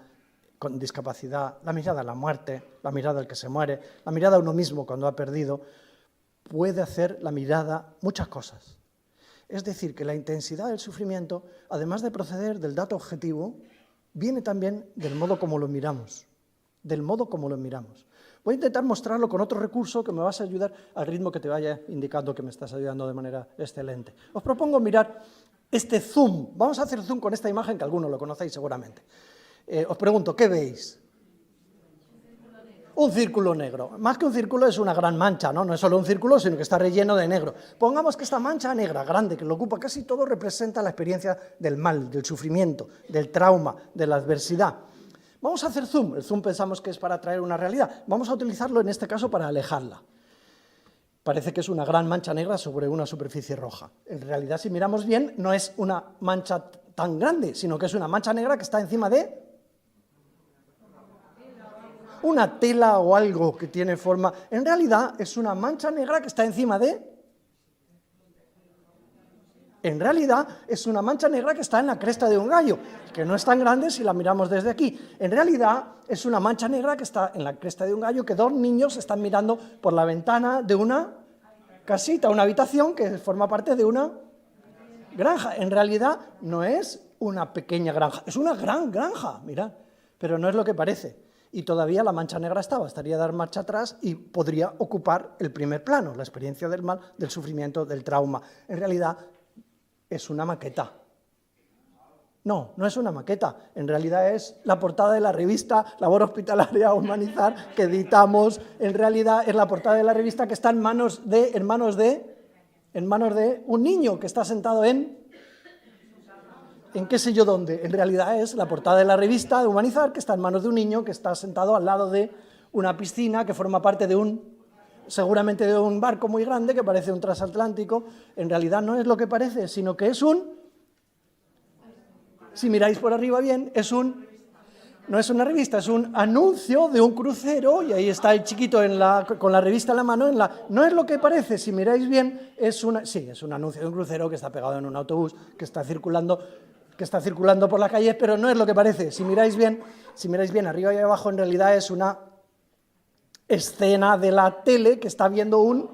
con discapacidad, la mirada a la muerte, la mirada al que se muere, la mirada a uno mismo cuando ha perdido, puede hacer la mirada muchas cosas. Es decir, que la intensidad del sufrimiento, además de proceder del dato objetivo, viene también del modo como lo miramos, del modo como lo miramos. Voy a intentar mostrarlo con otro recurso que me vas a ayudar al ritmo que te vaya indicando que me estás ayudando de manera excelente. Os propongo mirar este zoom. Vamos a hacer zoom con esta imagen que algunos lo conocéis seguramente. Os pregunto, ¿qué veis? Un círculo negro. Más que un círculo es una gran mancha, ¿no? No es solo un círculo, sino que está relleno de negro. Pongamos que esta mancha negra, grande, que lo ocupa casi todo, representa la experiencia del mal, del sufrimiento, del trauma, de la adversidad. Vamos a hacer zoom. El zoom pensamos que es para traer una realidad. Vamos a utilizarlo en este caso para alejarla. parece que es una gran mancha negra sobre una superficie roja. En realidad, si miramos bien, no es una mancha tan grande, sino que es una mancha negra que está encima de una tela o algo que tiene forma. En realidad, es una mancha negra que está encima de... En realidad, es una mancha negra que está en la cresta de un gallo, que no es tan grande si la miramos desde aquí. En realidad, es una mancha negra que está en la cresta de un gallo que dos niños están mirando por la ventana de una casita, una habitación que forma parte de una granja. En realidad, no es una pequeña granja, es una gran granja, mirad, pero no es lo que parece. Y todavía la mancha negra bastaría dar marcha atrás y podría ocupar el primer plano, la experiencia del mal, del sufrimiento, del trauma. En realidad, es una maqueta. No, no es una maqueta, en realidad es la portada de la revista Labor Hospitalaria Humanizar que editamos, en realidad es la portada de la revista que está en manos de un niño que está sentado en qué sé yo dónde. En realidad es la portada de la revista de Humanizar que está en manos de un niño que está sentado al lado de una piscina que forma parte de seguramente de un barco muy grande que parece un transatlántico. En realidad no es lo que parece, sino que es si miráis por arriba bien, no es una revista, es un anuncio de un crucero, y ahí está el chiquito con la revista en la mano, no es lo que parece, si miráis bien, es un anuncio de un crucero que está pegado en un autobús, que está circulando por la calle, pero no es lo que parece. Si miráis bien, arriba y abajo, en realidad es una escena de la tele que está viendo un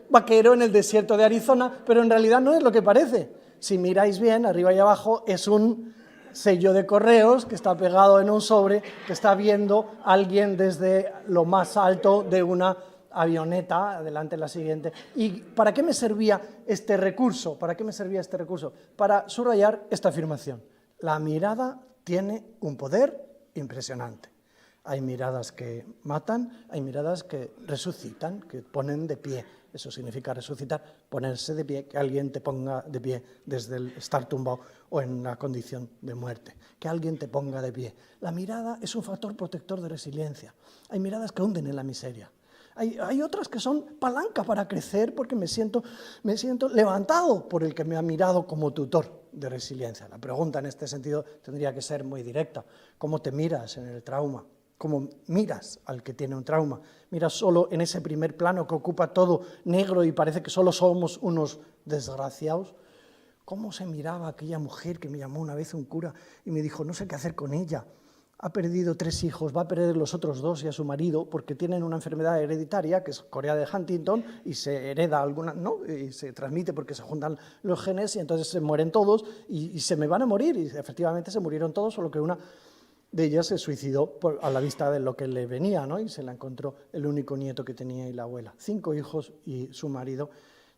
vaquero en el desierto de Arizona, pero en realidad no es lo que parece. Si miráis bien, arriba y abajo, es un sello de correos que está pegado en un sobre que está viendo alguien desde lo más alto de una avioneta. Adelante la siguiente. ¿Y para qué me servía este recurso? Para subrayar esta afirmación. La mirada tiene un poder impresionante. Hay miradas que matan, hay miradas que resucitan, que ponen de pie. Eso significa resucitar, ponerse de pie, que alguien te ponga de pie desde el estar tumbado o en una condición de muerte. Que alguien te ponga de pie. La mirada es un factor protector de resiliencia. Hay miradas que hunden en la miseria. Hay otras que son palanca para crecer porque me siento levantado por el que me ha mirado como tutor de resiliencia. La pregunta en este sentido tendría que ser muy directa. ¿Cómo te miras en el trauma? ¿Cómo miras al que tiene un trauma? ¿Miras solo en ese primer plano que ocupa todo negro y parece que solo somos unos desgraciados? ¿Cómo se miraba aquella mujer que me llamó una vez un cura y me dijo, no sé qué hacer con ella? Ha perdido 3 hijos, va a perder los otros 2 y a su marido porque tienen una enfermedad hereditaria que es Corea de Huntington y se hereda alguna, ¿no? Y se transmite porque se juntan los genes y entonces se mueren todos y se me van a morir. Y efectivamente se murieron todos, solo que una de ellas se suicidó a la vista de lo que le venía, ¿no? Y se la encontró el único nieto que tenía y la abuela. 5 hijos y su marido,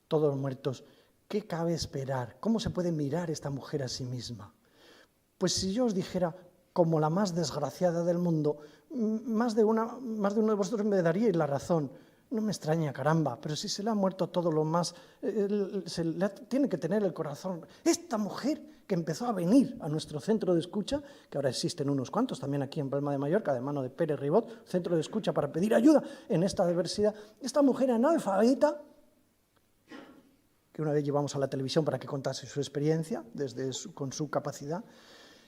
todos muertos. ¿Qué cabe esperar? ¿Cómo se puede mirar esta mujer a sí misma? Pues si yo os dijera, como la más desgraciada del mundo, más de uno de vosotros me daríais la razón. No me extraña, caramba, pero si se le ha muerto todo lo más, tiene que tener el corazón. Esta mujer que empezó a venir a nuestro centro de escucha, que ahora existen unos cuantos, también aquí en Palma de Mallorca, de mano de Pérez Ribot, centro de escucha para pedir ayuda en esta diversidad. Esta mujer analfabeta, que una vez llevamos a la televisión para que contase su experiencia, con su capacidad,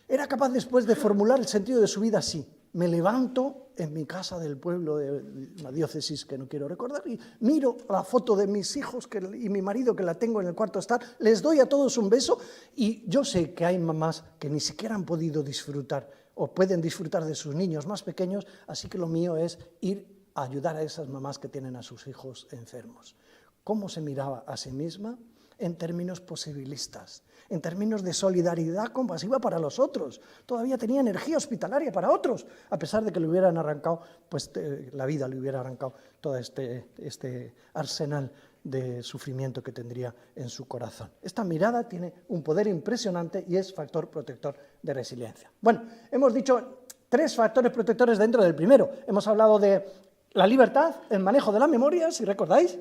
era capaz después de formular el sentido de su vida así. Me levanto en mi casa del pueblo de una diócesis que no quiero recordar y miro la foto de mis hijos y mi marido que la tengo en el cuarto estar, les doy a todos un beso y yo sé que hay mamás que ni siquiera han podido disfrutar o pueden disfrutar de sus niños más pequeños, así que lo mío es ir a ayudar a esas mamás que tienen a sus hijos enfermos. ¿Cómo se miraba a sí misma? En términos posibilistas, en términos de solidaridad compasiva para los otros. Todavía tenía energía hospitalaria para otros, a pesar de que le hubieran arrancado, pues la vida le hubiera arrancado todo este arsenal de sufrimiento que tendría en su corazón. Esta mirada tiene un poder impresionante y es factor protector de resiliencia. Bueno, hemos dicho 3 factores protectores dentro del primero. Hemos hablado de la libertad, el manejo de la memoria, si recordáis,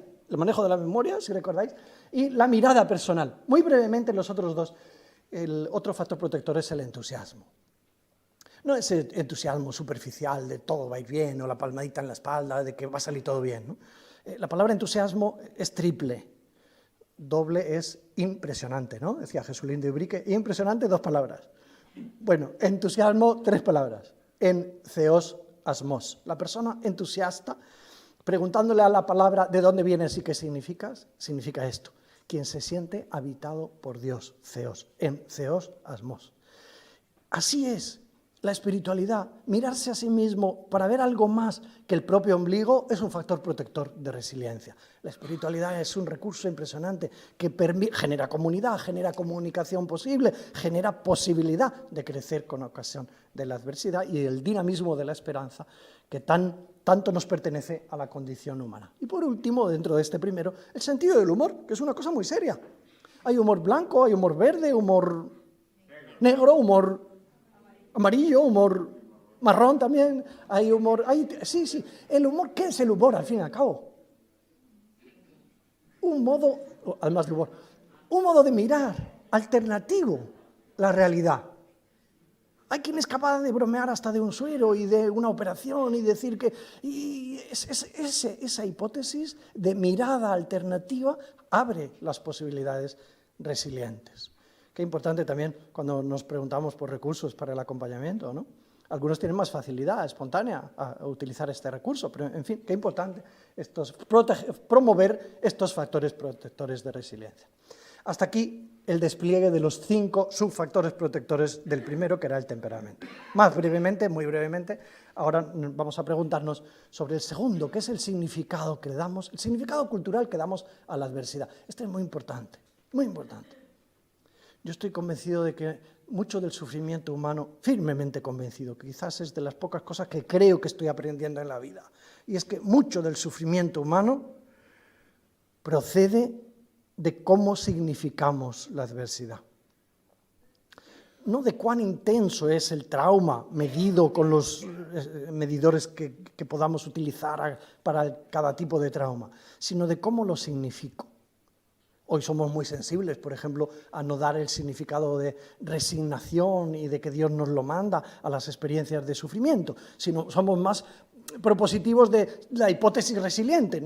y la mirada personal. Muy brevemente los otros 2. El otro factor protector es el entusiasmo. No ese entusiasmo superficial de todo va a ir bien, o la palmadita en la espalda, de que va a salir todo bien, ¿no? La palabra entusiasmo es triple. Doble es impresionante, ¿no? Decía Jesulín de Ubrique, impresionante, 2 palabras. Bueno, entusiasmo, 3 palabras. En theos asmos. La persona entusiasta, preguntándole a la palabra de dónde vienes y qué significas, significa esto: quien se siente habitado por Dios, theos, en theos asmos. Así es la espiritualidad. Mirarse a sí mismo para ver algo más que el propio ombligo es un factor protector de resiliencia. La espiritualidad es un recurso impresionante que genera comunidad, genera comunicación posible, genera posibilidad de crecer con ocasión de la adversidad y el dinamismo de la esperanza que tanto nos pertenece a la condición humana. Y por último, dentro de este primero, el sentido del humor, que es una cosa muy seria. Hay humor blanco, hay humor verde, humor negro, humor amarillo, humor marrón también, hay humor... Sí, el humor, ¿qué es el humor al fin y al cabo? Un modo, además de humor, un modo de mirar alternativo la realidad. Hay quien es capaz de bromear hasta de un suero y de una operación y decir que... esa hipótesis de mirada alternativa abre las posibilidades resilientes. Qué importante también cuando nos preguntamos por recursos para el acompañamiento, ¿no? Algunos tienen más facilidad espontánea a utilizar este recurso, pero en fin, qué importante promover estos factores protectores de resiliencia. Hasta aquí el despliegue de los 5 subfactores protectores del primero, que era el temperamento. Más brevemente, muy brevemente, ahora vamos a preguntarnos sobre el segundo, que es el significado que le damos, el significado cultural que damos a la adversidad. Este es muy importante, muy importante. Yo estoy convencido de que mucho del sufrimiento humano, firmemente convencido, quizás es de las pocas cosas que creo que estoy aprendiendo en la vida, y es que mucho del sufrimiento humano procede de cómo significamos la adversidad. No de cuán intenso es el trauma medido con los medidores que podamos utilizar para cada tipo de trauma, sino de cómo lo significo. Hoy somos muy sensibles, por ejemplo, a no dar el significado de resignación y de que Dios nos lo manda a las experiencias de sufrimiento, sino somos más propositivos de la hipótesis resiliente,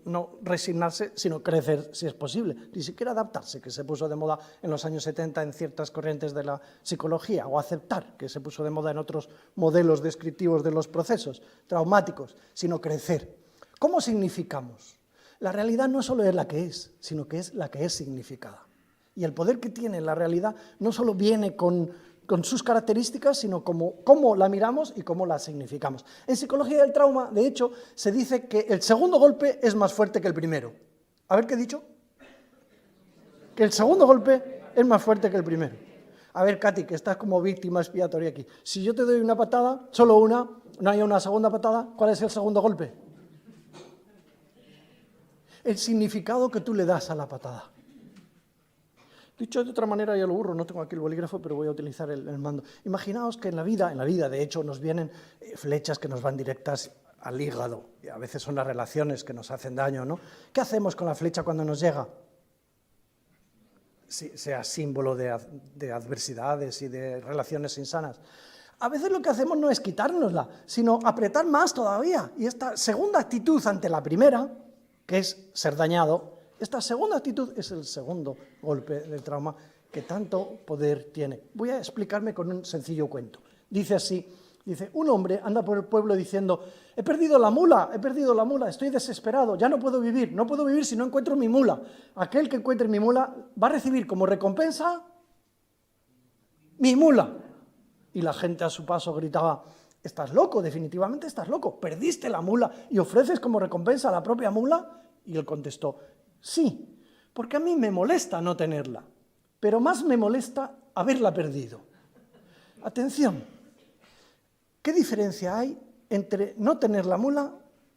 no resignarse, sino crecer si es posible, ni siquiera adaptarse, que se puso de moda en los años 70 en ciertas corrientes de la psicología, o aceptar, que se puso de moda en otros modelos descriptivos de los procesos traumáticos, sino crecer. ¿Cómo significamos? La realidad no solo es la que es, sino que es la que es significada. Y el poder que tiene la realidad no solo viene con sus características, sino cómo la miramos y cómo la significamos. En psicología del trauma, de hecho, se dice que el segundo golpe es más fuerte que el primero. A ver, ¿qué he dicho? Que el segundo golpe es más fuerte que el primero. A ver, Katy, que estás como víctima expiatoria aquí. Si yo te doy una patada, solo una, no hay una segunda patada, ¿cuál es el segundo golpe? El significado que tú le das a la patada. Dicho de otra manera, ya lo burro, no tengo aquí el bolígrafo, pero voy a utilizar el mando. Imaginaos que en la vida, de hecho, nos vienen flechas que nos van directas al hígado, y a veces son las relaciones que nos hacen daño, ¿no? ¿Qué hacemos con la flecha cuando nos llega? Sea símbolo de adversidades y de relaciones insanas. A veces lo que hacemos no es quitárnosla, sino apretar más todavía. Y esta segunda actitud ante la primera, que es ser dañado, esta segunda actitud es el segundo golpe del trauma que tanto poder tiene. Voy a explicarme con un sencillo cuento. Dice así, un hombre anda por el pueblo diciendo: he perdido la mula, estoy desesperado, ya no puedo vivir si no encuentro mi mula. Aquel que encuentre mi mula va a recibir como recompensa mi mula. Y la gente a su paso gritaba: estás loco, definitivamente estás loco, perdiste la mula y ofreces como recompensa a la propia mula. Y él contestó: sí, porque a mí me molesta no tenerla, pero más me molesta haberla perdido. Atención, ¿qué diferencia hay entre no tener la mula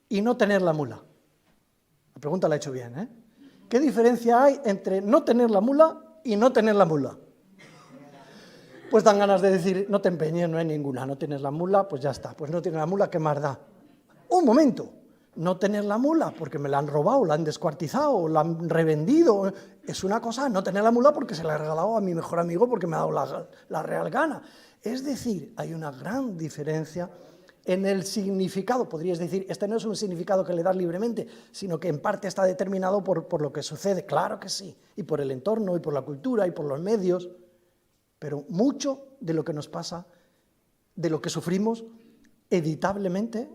y no tener la mula? La pregunta la he hecho bien, ¿eh? ¿Qué diferencia hay entre no tener la mula y no tener la mula? Pues dan ganas de decir: no te empeñes, no hay ninguna, no tienes la mula, pues ya está, pues no tienes la mula, ¿qué más da? Un momento, No tener la mula porque me la han robado, la han descuartizado, la han revendido. Es una cosa no tener la mula porque se la he regalado a mi mejor amigo porque me ha dado la real gana. Es decir, hay una gran diferencia en el significado. Podrías decir, este no es un significado que le das libremente, sino que en parte está determinado por lo que sucede. Claro que sí, y por el entorno, y por la cultura, y por los medios. Pero mucho de lo que nos pasa, de lo que sufrimos, evitablemente,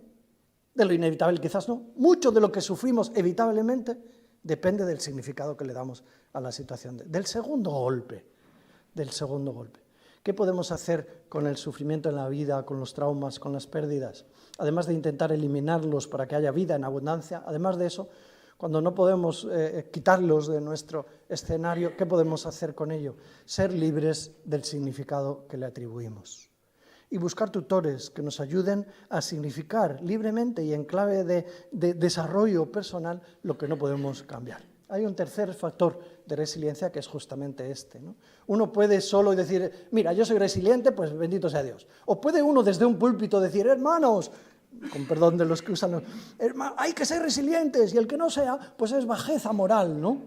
de lo inevitable quizás no, mucho de lo que sufrimos evitablemente depende del significado que le damos a la situación, del segundo golpe, ¿Qué podemos hacer con el sufrimiento en la vida, con los traumas, con las pérdidas? Además de intentar eliminarlos para que haya vida en abundancia, además de eso, cuando no podemos quitarlos de nuestro escenario, ¿qué podemos hacer con ello? Ser libres del significado que le atribuimos. Y buscar tutores que nos ayuden a significar libremente y en clave de desarrollo personal lo que no podemos cambiar. Hay un tercer factor de resiliencia que es justamente este, ¿no? Uno puede solo decir, mira, yo soy resiliente, pues bendito sea Dios. O puede uno desde un púlpito decir, hermanos, con perdón de los que usan, hay que ser resilientes, y el que no sea, pues es bajeza moral, ¿no?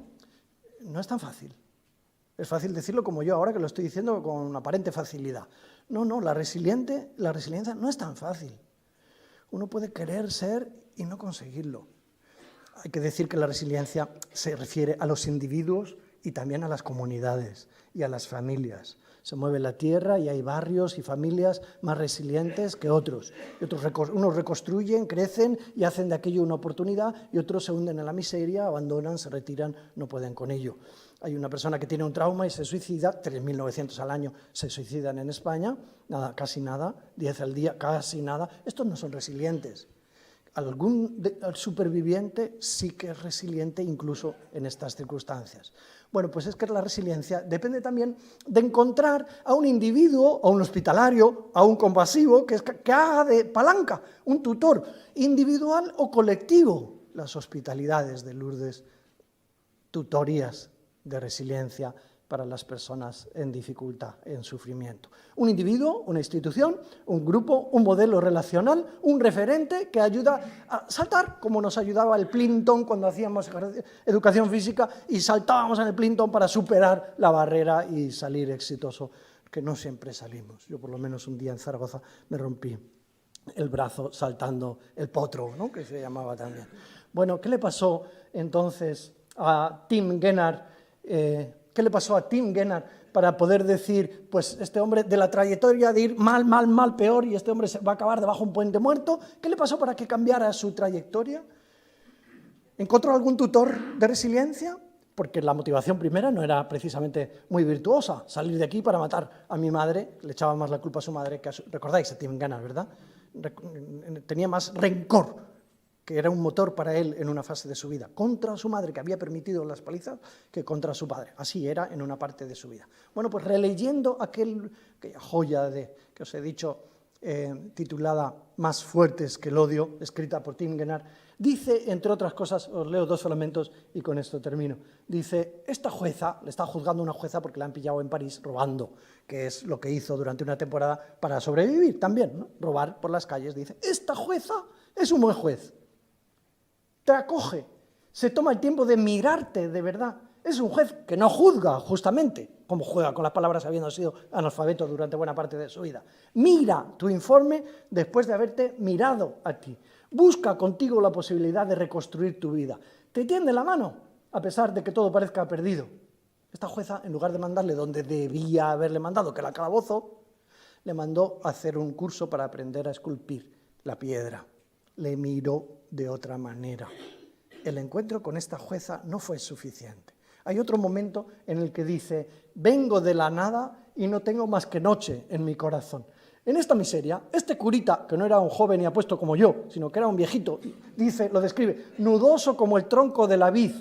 No es tan fácil. Es fácil decirlo como yo ahora que lo estoy diciendo con aparente facilidad. No, la resiliencia no es tan fácil. Uno puede querer ser y no conseguirlo. Hay que decir que la resiliencia se refiere a los individuos y también a las comunidades y a las familias. Se mueve la tierra y hay barrios y familias más resilientes que otros. Unos reconstruyen, crecen y hacen de aquello una oportunidad, y otros se hunden en la miseria, abandonan, se retiran, no pueden con ello. Hay una persona que tiene un trauma y se suicida, 3.900 al año se suicidan en España, nada, casi nada, 10 al día, casi nada. Estos no son resilientes. Algún superviviente sí que es resiliente incluso en estas circunstancias. Bueno, pues es que la resiliencia depende también de encontrar a un individuo, a un hospitalario, a un compasivo, que haga de palanca, un tutor individual o colectivo. Las hospitalidades de Lourdes, tutorías de resiliencia para las personas en dificultad, en sufrimiento. Un individuo, una institución, un grupo, un modelo relacional, un referente que ayuda a saltar, como nos ayudaba el Plimpton cuando hacíamos educación física y saltábamos en el Plimpton para superar la barrera y salir exitoso, que no siempre salimos. Yo por lo menos un día en Zaragoza me rompí el brazo saltando el potro, ¿no?, que se llamaba también. Bueno, ¿qué le pasó entonces a Tim Gennard? ¿Qué le pasó a Tim Gennard para poder decir, pues este hombre de la trayectoria de ir mal, peor, y este hombre va a acabar debajo de un puente muerto? ¿Qué le pasó para que cambiara su trayectoria? ¿Encontró algún tutor de resiliencia? Porque la motivación primera no era precisamente muy virtuosa. Salir de aquí para matar a mi madre, le echaba más la culpa a su madre que a su... ¿Recordáis a Tim Gennard, verdad? Tenía más rencor, que era un motor para él en una fase de su vida, contra su madre, que había permitido las palizas, que contra su padre. Así era en una parte de su vida. Bueno, pues releyendo aquella joya que os he dicho, titulada Más fuertes que el odio, escrita por Tim Gennard, dice, entre otras cosas, os leo 2 fragmentos y con esto termino. Dice, esta jueza, le está juzgando una jueza porque la han pillado en París robando, que es lo que hizo durante una temporada para sobrevivir también, ¿no? Robar por las calles. Dice, esta jueza es un buen juez. Te acoge, se toma el tiempo de mirarte de verdad. Es un juez que no juzga, justamente, como juega con las palabras habiendo sido analfabeto durante buena parte de su vida. Mira tu informe después de haberte mirado a ti. Busca contigo la posibilidad de reconstruir tu vida. Te tiende la mano, a pesar de que todo parezca perdido. Esta jueza, en lugar de mandarle donde debía haberle mandado, que era al calabozo, le mandó a hacer un curso para aprender a esculpir la piedra. Le miró de otra manera. El encuentro con esta jueza no fue suficiente. Hay otro momento en el que dice, vengo de la nada y no tengo más que noche en mi corazón. En esta miseria, este curita, que no era un joven y apuesto como yo, sino que era un viejito, dice, lo describe, nudoso como el tronco de la vid,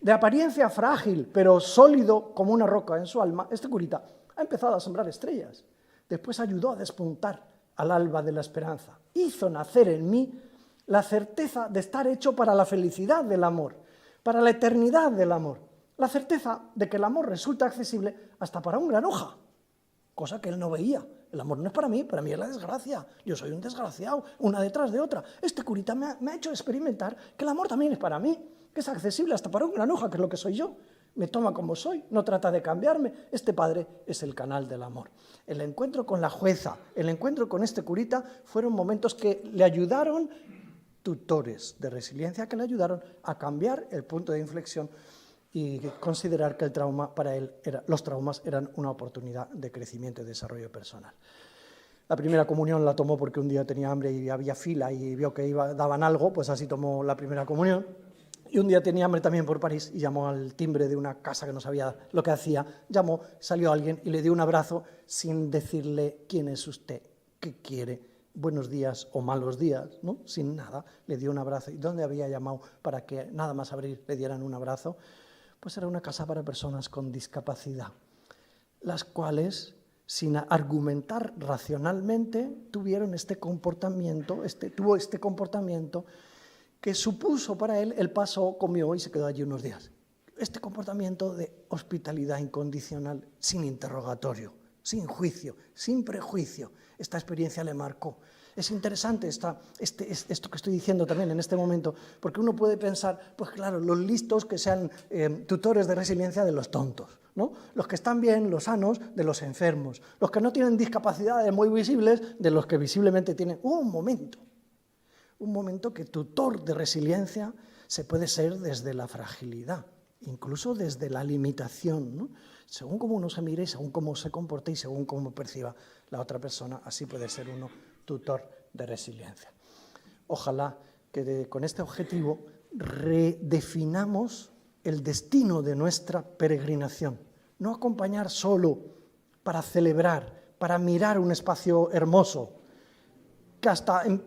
de apariencia frágil, pero sólido como una roca en su alma, este curita ha empezado a sembrar estrellas. Después ayudó a despuntar al alba de la esperanza. Hizo nacer en mí la certeza de estar hecho para la felicidad del amor, para la eternidad del amor, la certeza de que el amor resulta accesible hasta para un granuja, cosa que él no veía El amor no es para mí es la desgracia. Yo soy un desgraciado, una detrás de otra. Este curita me ha hecho experimentar que el amor también es para mí, que es accesible hasta para una granuja, que es lo que soy yo. Me toma como soy, no trata de cambiarme. Este padre es el canal del amor. El encuentro con la jueza, el encuentro con este curita fueron momentos que le ayudaron, tutores de resiliencia que le ayudaron a cambiar el punto de inflexión y considerar que el trauma para él los traumas eran una oportunidad de crecimiento y desarrollo personal. La primera comunión la tomó porque un día tenía hambre y había fila y vio que daban algo, pues así tomó la primera comunión. Y un día tenía hambre también por París y llamó al timbre de una casa que no sabía lo que hacía. Llamó, salió alguien y le dio un abrazo sin decirle quién es usted, qué quiere, buenos días o malos días, ¿no? Sin nada, le dio un abrazo. ¿Y dónde había llamado para que nada más abrir le dieran un abrazo? Pues era una casa para personas con discapacidad, las cuales, sin argumentar racionalmente, tuvo este comportamiento que supuso para él, él pasó, comió y se quedó allí unos días. Este comportamiento de hospitalidad incondicional, sin interrogatorio, sin juicio, sin prejuicio. Esta experiencia le marcó. Es interesante esto que estoy diciendo también en este momento, porque uno puede pensar, pues claro, los listos que sean tutores de resiliencia de los tontos, ¿no? Los que están bien, los sanos, de los enfermos. Los que no tienen discapacidades muy visibles, de los que visiblemente tienen. Un momento que tutor de resiliencia se puede ser desde la fragilidad, incluso desde la limitación, ¿no? Según cómo uno se mire, según cómo se comporte y según cómo perciba la otra persona, así puede ser uno tutor de resiliencia. Ojalá que con este objetivo redefinamos el destino de nuestra peregrinación. No acompañar solo para celebrar, para mirar un espacio hermoso, que hasta en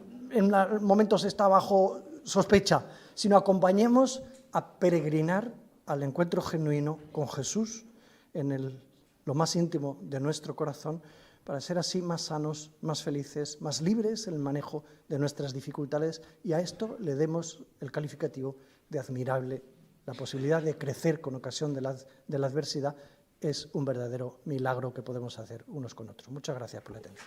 momentos está bajo sospecha, sino acompañemos a peregrinar al encuentro genuino con Jesús en lo más íntimo de nuestro corazón, para ser así más sanos, más felices, más libres en el manejo de nuestras dificultades, y a esto le demos el calificativo de admirable. La posibilidad de crecer con ocasión de la adversidad es un verdadero milagro que podemos hacer unos con otros. Muchas gracias por la atención.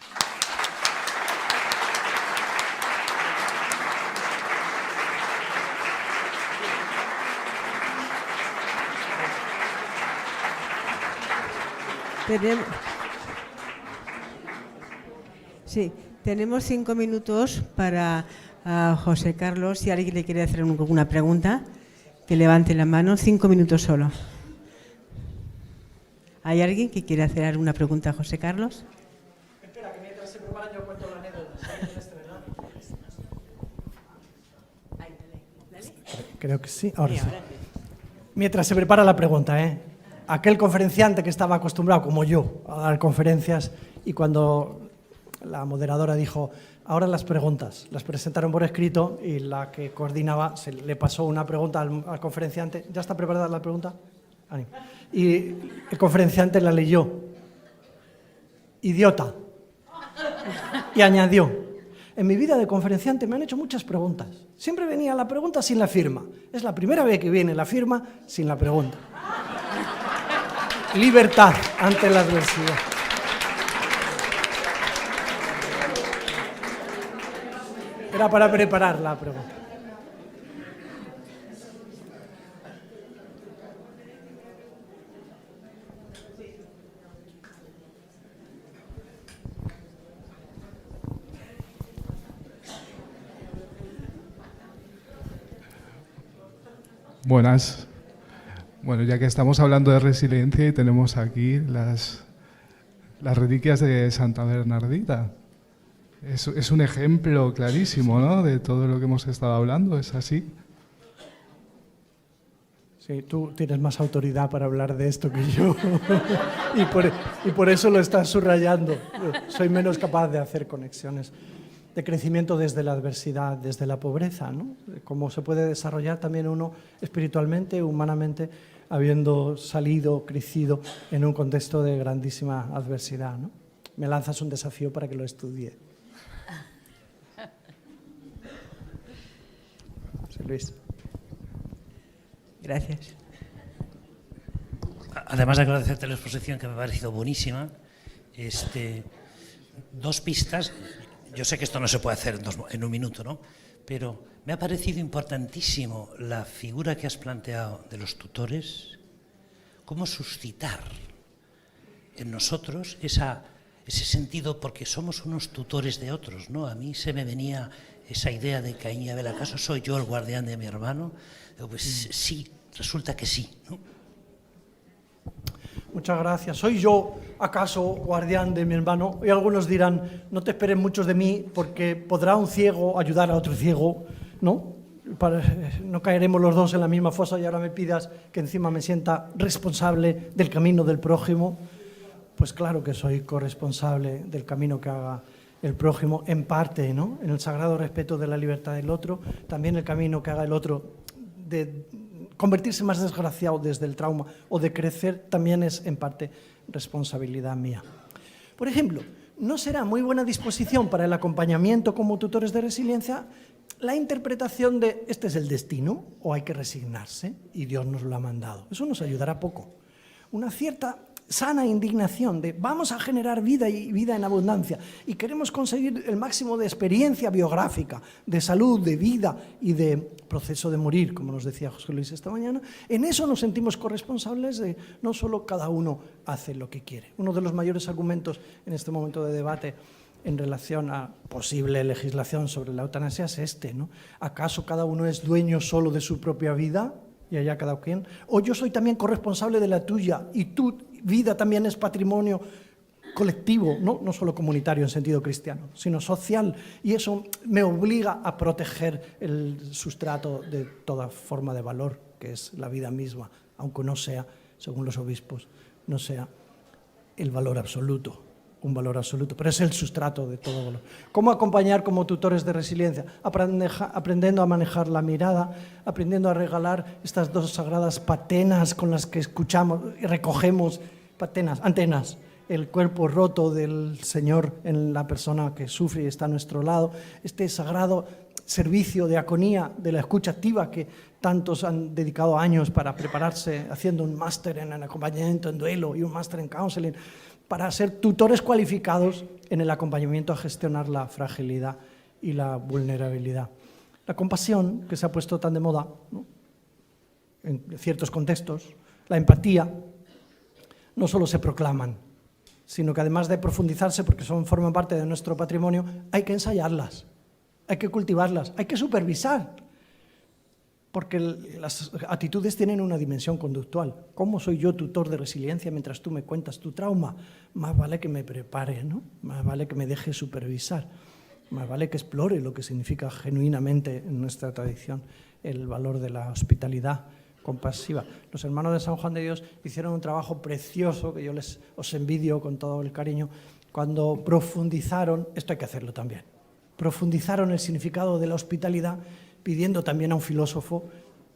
Tenemos 5 minutos para José Carlos. Si alguien le quiere hacer alguna pregunta, que levante la mano. 5 minutos solo. ¿Hay alguien que quiere hacer alguna pregunta a José Carlos? Espera, que mientras se prepara yo cuento la anécdota. Creo que sí. Ahora sí. Mientras se prepara la pregunta, aquel conferenciante que estaba acostumbrado, como yo, a dar conferencias, y cuando la moderadora dijo, ahora las preguntas, las presentaron por escrito, y la que coordinaba le pasó una pregunta al conferenciante. ¿Ya está preparada la pregunta? Y el conferenciante la leyó. Idiota. Y añadió, en mi vida de conferenciante me han hecho muchas preguntas. Siempre venía la pregunta sin la firma. Es la primera vez que viene la firma sin la pregunta. Libertad ante la adversidad. Era para preparar la pregunta. Buenas. Bueno, ya que estamos hablando de resiliencia y tenemos aquí las reliquias de Santa Bernardita. Es un ejemplo clarísimo, ¿no?, de todo lo que hemos estado hablando, ¿es así? Sí, tú tienes más autoridad para hablar de esto que yo y por eso lo estás subrayando. Soy menos capaz de hacer conexiones de crecimiento desde la adversidad, desde la pobreza, ¿no? Cómo se puede desarrollar también uno espiritualmente, humanamente, habiendo salido, crecido en un contexto de grandísima adversidad, ¿no? Me lanzas un desafío para que lo estudie. Sí, Luis. Gracias. Además de agradecerte la exposición, que me ha parecido buenísima, 2 pistas. Yo sé que esto no se puede hacer en un minuto, ¿no? Pero me ha parecido importantísimo la figura que has planteado de los tutores, cómo suscitar en nosotros ese sentido, porque somos unos tutores de otros, ¿no? A mí se me venía esa idea de Caín y Abel, ¿acaso soy yo el guardián de mi hermano? Pues sí, resulta que sí, ¿no? Muchas gracias. ¿Soy yo acaso guardián de mi hermano? Y algunos dirán, no te esperes muchos de mí porque podrá un ciego ayudar a otro ciego, ¿no? No caeremos los dos en la misma fosa y ahora me pidas que encima me sienta responsable del camino del prójimo. Pues claro que soy corresponsable del camino que haga el prójimo, en parte, ¿no? En el sagrado respeto de la libertad del otro, también el camino que haga el otro de convertirse más desgraciado desde el trauma o de crecer también es en parte responsabilidad mía. Por ejemplo, ¿no será muy buena disposición para el acompañamiento como tutores de resiliencia la interpretación de este es el destino o hay que resignarse y Dios nos lo ha mandado? Eso nos ayudará poco. Una cierta sana indignación de vamos a generar vida y vida en abundancia y queremos conseguir el máximo de experiencia biográfica, de salud, de vida y de proceso de morir, como nos decía José Luis esta mañana. En eso nos sentimos corresponsables de no solo cada uno hace lo que quiere. Uno de los mayores argumentos en este momento de debate en relación a posible legislación sobre la eutanasia es este, ¿no? ¿Acaso cada uno es dueño solo de su propia vida y allá cada quien? ¿O yo soy también corresponsable de la tuya y tu vida también es patrimonio colectivo, no solo comunitario en sentido cristiano, sino social? Y eso me obliga a proteger el sustrato de toda forma de valor, que es la vida misma, aunque no sea, según los obispos, no sea el valor absoluto, un valor absoluto, pero es el sustrato de todo valor. ¿Cómo acompañar como tutores de resiliencia? Aprendiendo a manejar la mirada, aprendiendo a regalar estas 2 sagradas patenas con las que escuchamos y recogemos, antenas, el cuerpo roto del Señor en la persona que sufre y está a nuestro lado, este sagrado servicio de aconía, de la escucha activa que tantos han dedicado años para prepararse, haciendo un máster en acompañamiento en duelo y un máster en counseling, para ser tutores cualificados en el acompañamiento a gestionar la fragilidad y la vulnerabilidad. La compasión, que se ha puesto tan de moda, ¿no?, en ciertos contextos, la empatía, no solo se proclaman, sino que además de profundizarse, porque forman parte de nuestro patrimonio, hay que ensayarlas, hay que cultivarlas, hay que supervisar, porque las actitudes tienen una dimensión conductual. ¿Cómo soy yo tutor de resiliencia mientras tú me cuentas tu trauma? Más vale que me prepare, ¿no? Más vale que me deje supervisar, más vale que explore lo que significa genuinamente en nuestra tradición el valor de la hospitalidad compasiva. Los hermanos de San Juan de Dios hicieron un trabajo precioso que yo os envidio con todo el cariño, cuando profundizaron, esto hay que hacerlo también, profundizaron el significado de la hospitalidad, pidiendo también a un filósofo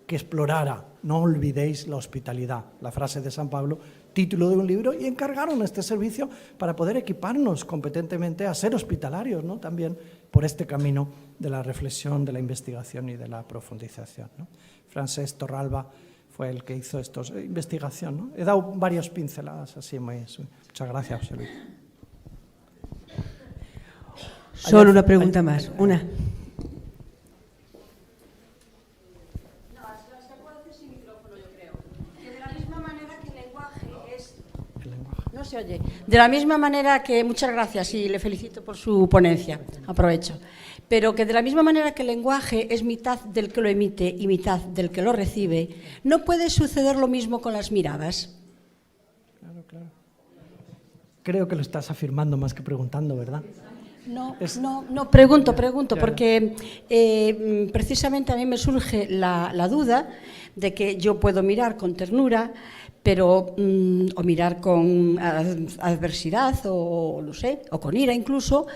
que explorara, no olvidéis la hospitalidad, la frase de San Pablo, título de un libro, y encargaron este servicio para poder equiparnos competentemente a ser hospitalarios, ¿no?, también por este camino de la reflexión, de la investigación y de la profundización, ¿no? Francesc Torralba fue el que hizo esta investigación, ¿no? He dado varias pinceladas así. Muchas gracias, José Luis. Solo una pregunta más, una. No se oye. De la misma manera que, muchas gracias y le felicito por su ponencia, aprovecho, pero que de la misma manera que el lenguaje es mitad del que lo emite y mitad del que lo recibe, ¿no puede suceder lo mismo con las miradas? Claro, claro. Creo que lo estás afirmando más que preguntando, ¿verdad? No, pregunto, Ya. porque precisamente a mí me surge la duda de que yo puedo mirar con ternura, pero o mirar con adversidad o no sé, o con ira incluso,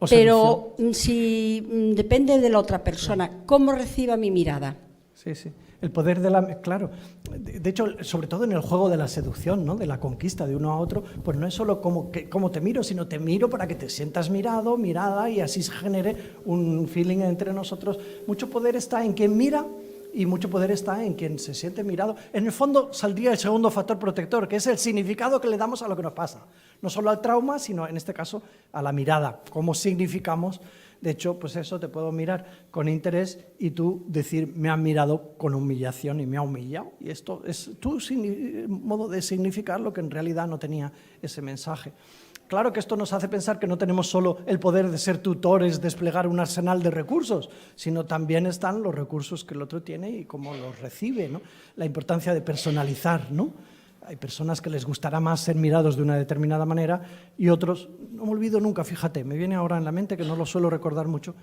O pero si depende de la otra persona, ¿cómo reciba mi mirada? Sí, sí. El poder de la... Claro. De hecho, sobre todo en el juego de la seducción, ¿no?, de la conquista de uno a otro, pues no es solo cómo te miro, sino te miro para que te sientas mirado, mirada, y así se genere un feeling entre nosotros. Mucho poder está en quien mira y mucho poder está en quien se siente mirado. En el fondo saldría el segundo factor protector, que es el significado que le damos a lo que nos pasa. no solo al trauma, sino en este caso a la mirada, cómo significamos. De hecho, pues eso, te puedo mirar con interés y tú decir, me has mirado con humillación y me ha humillado. Y esto es tu modo de significar lo que en realidad no tenía ese mensaje. Claro que esto nos hace pensar que no tenemos solo el poder de ser tutores, desplegar un arsenal de recursos, sino también están los recursos que el otro tiene y cómo los recibe, ¿no? La importancia de personalizar, ¿no? Hay personas que les gustará más ser mirados de una determinada manera y otros, no me olvido nunca, fíjate, me viene ahora en la mente que no lo suelo recordar mucho,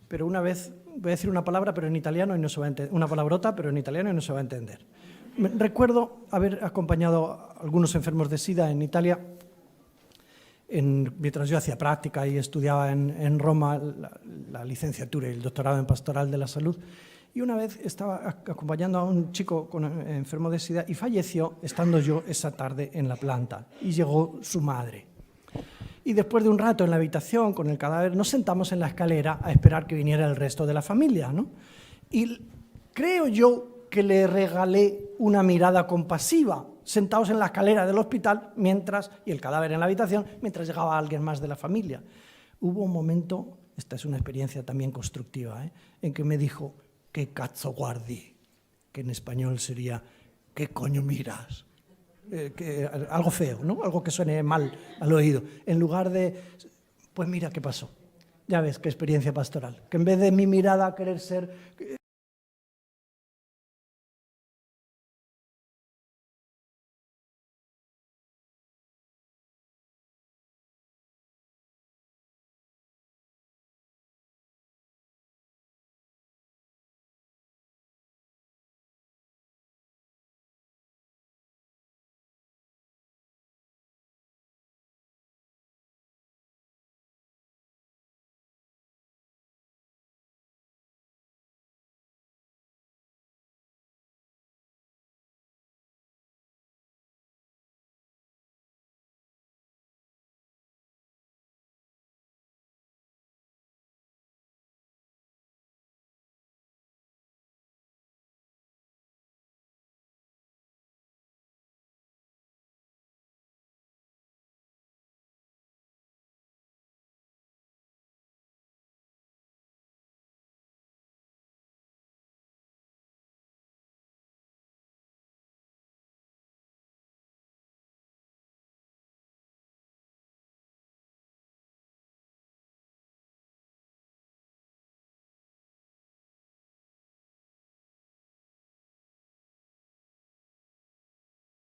pero una vez voy a decir una palabra pero en italiano y no se va a entender, una palabrota pero en italiano y no se va a entender. Recuerdo haber acompañado a algunos enfermos de SIDA en Italia mientras yo hacía práctica y estudiaba en Roma la licenciatura y el doctorado en Pastoral de la Salud. Y una vez estaba acompañando a un chico enfermo de SIDA y falleció estando yo esa tarde en la planta. Y llegó su madre. Y después de un rato en la habitación con el cadáver, nos sentamos en la escalera a esperar que viniera el resto de la familia, ¿no? Y creo yo que le regalé una mirada compasiva, sentados en la escalera del hospital y el cadáver en la habitación, mientras llegaba alguien más de la familia. Hubo un momento, esta es una experiencia también constructiva, en que me dijo, ¿qué cazzo guardi? Que en español sería, ¿qué coño miras? Algo feo, ¿no? Algo que suene mal al oído. En lugar de, pues mira qué pasó. Ya ves qué experiencia pastoral. Que en vez de mi mirada querer ser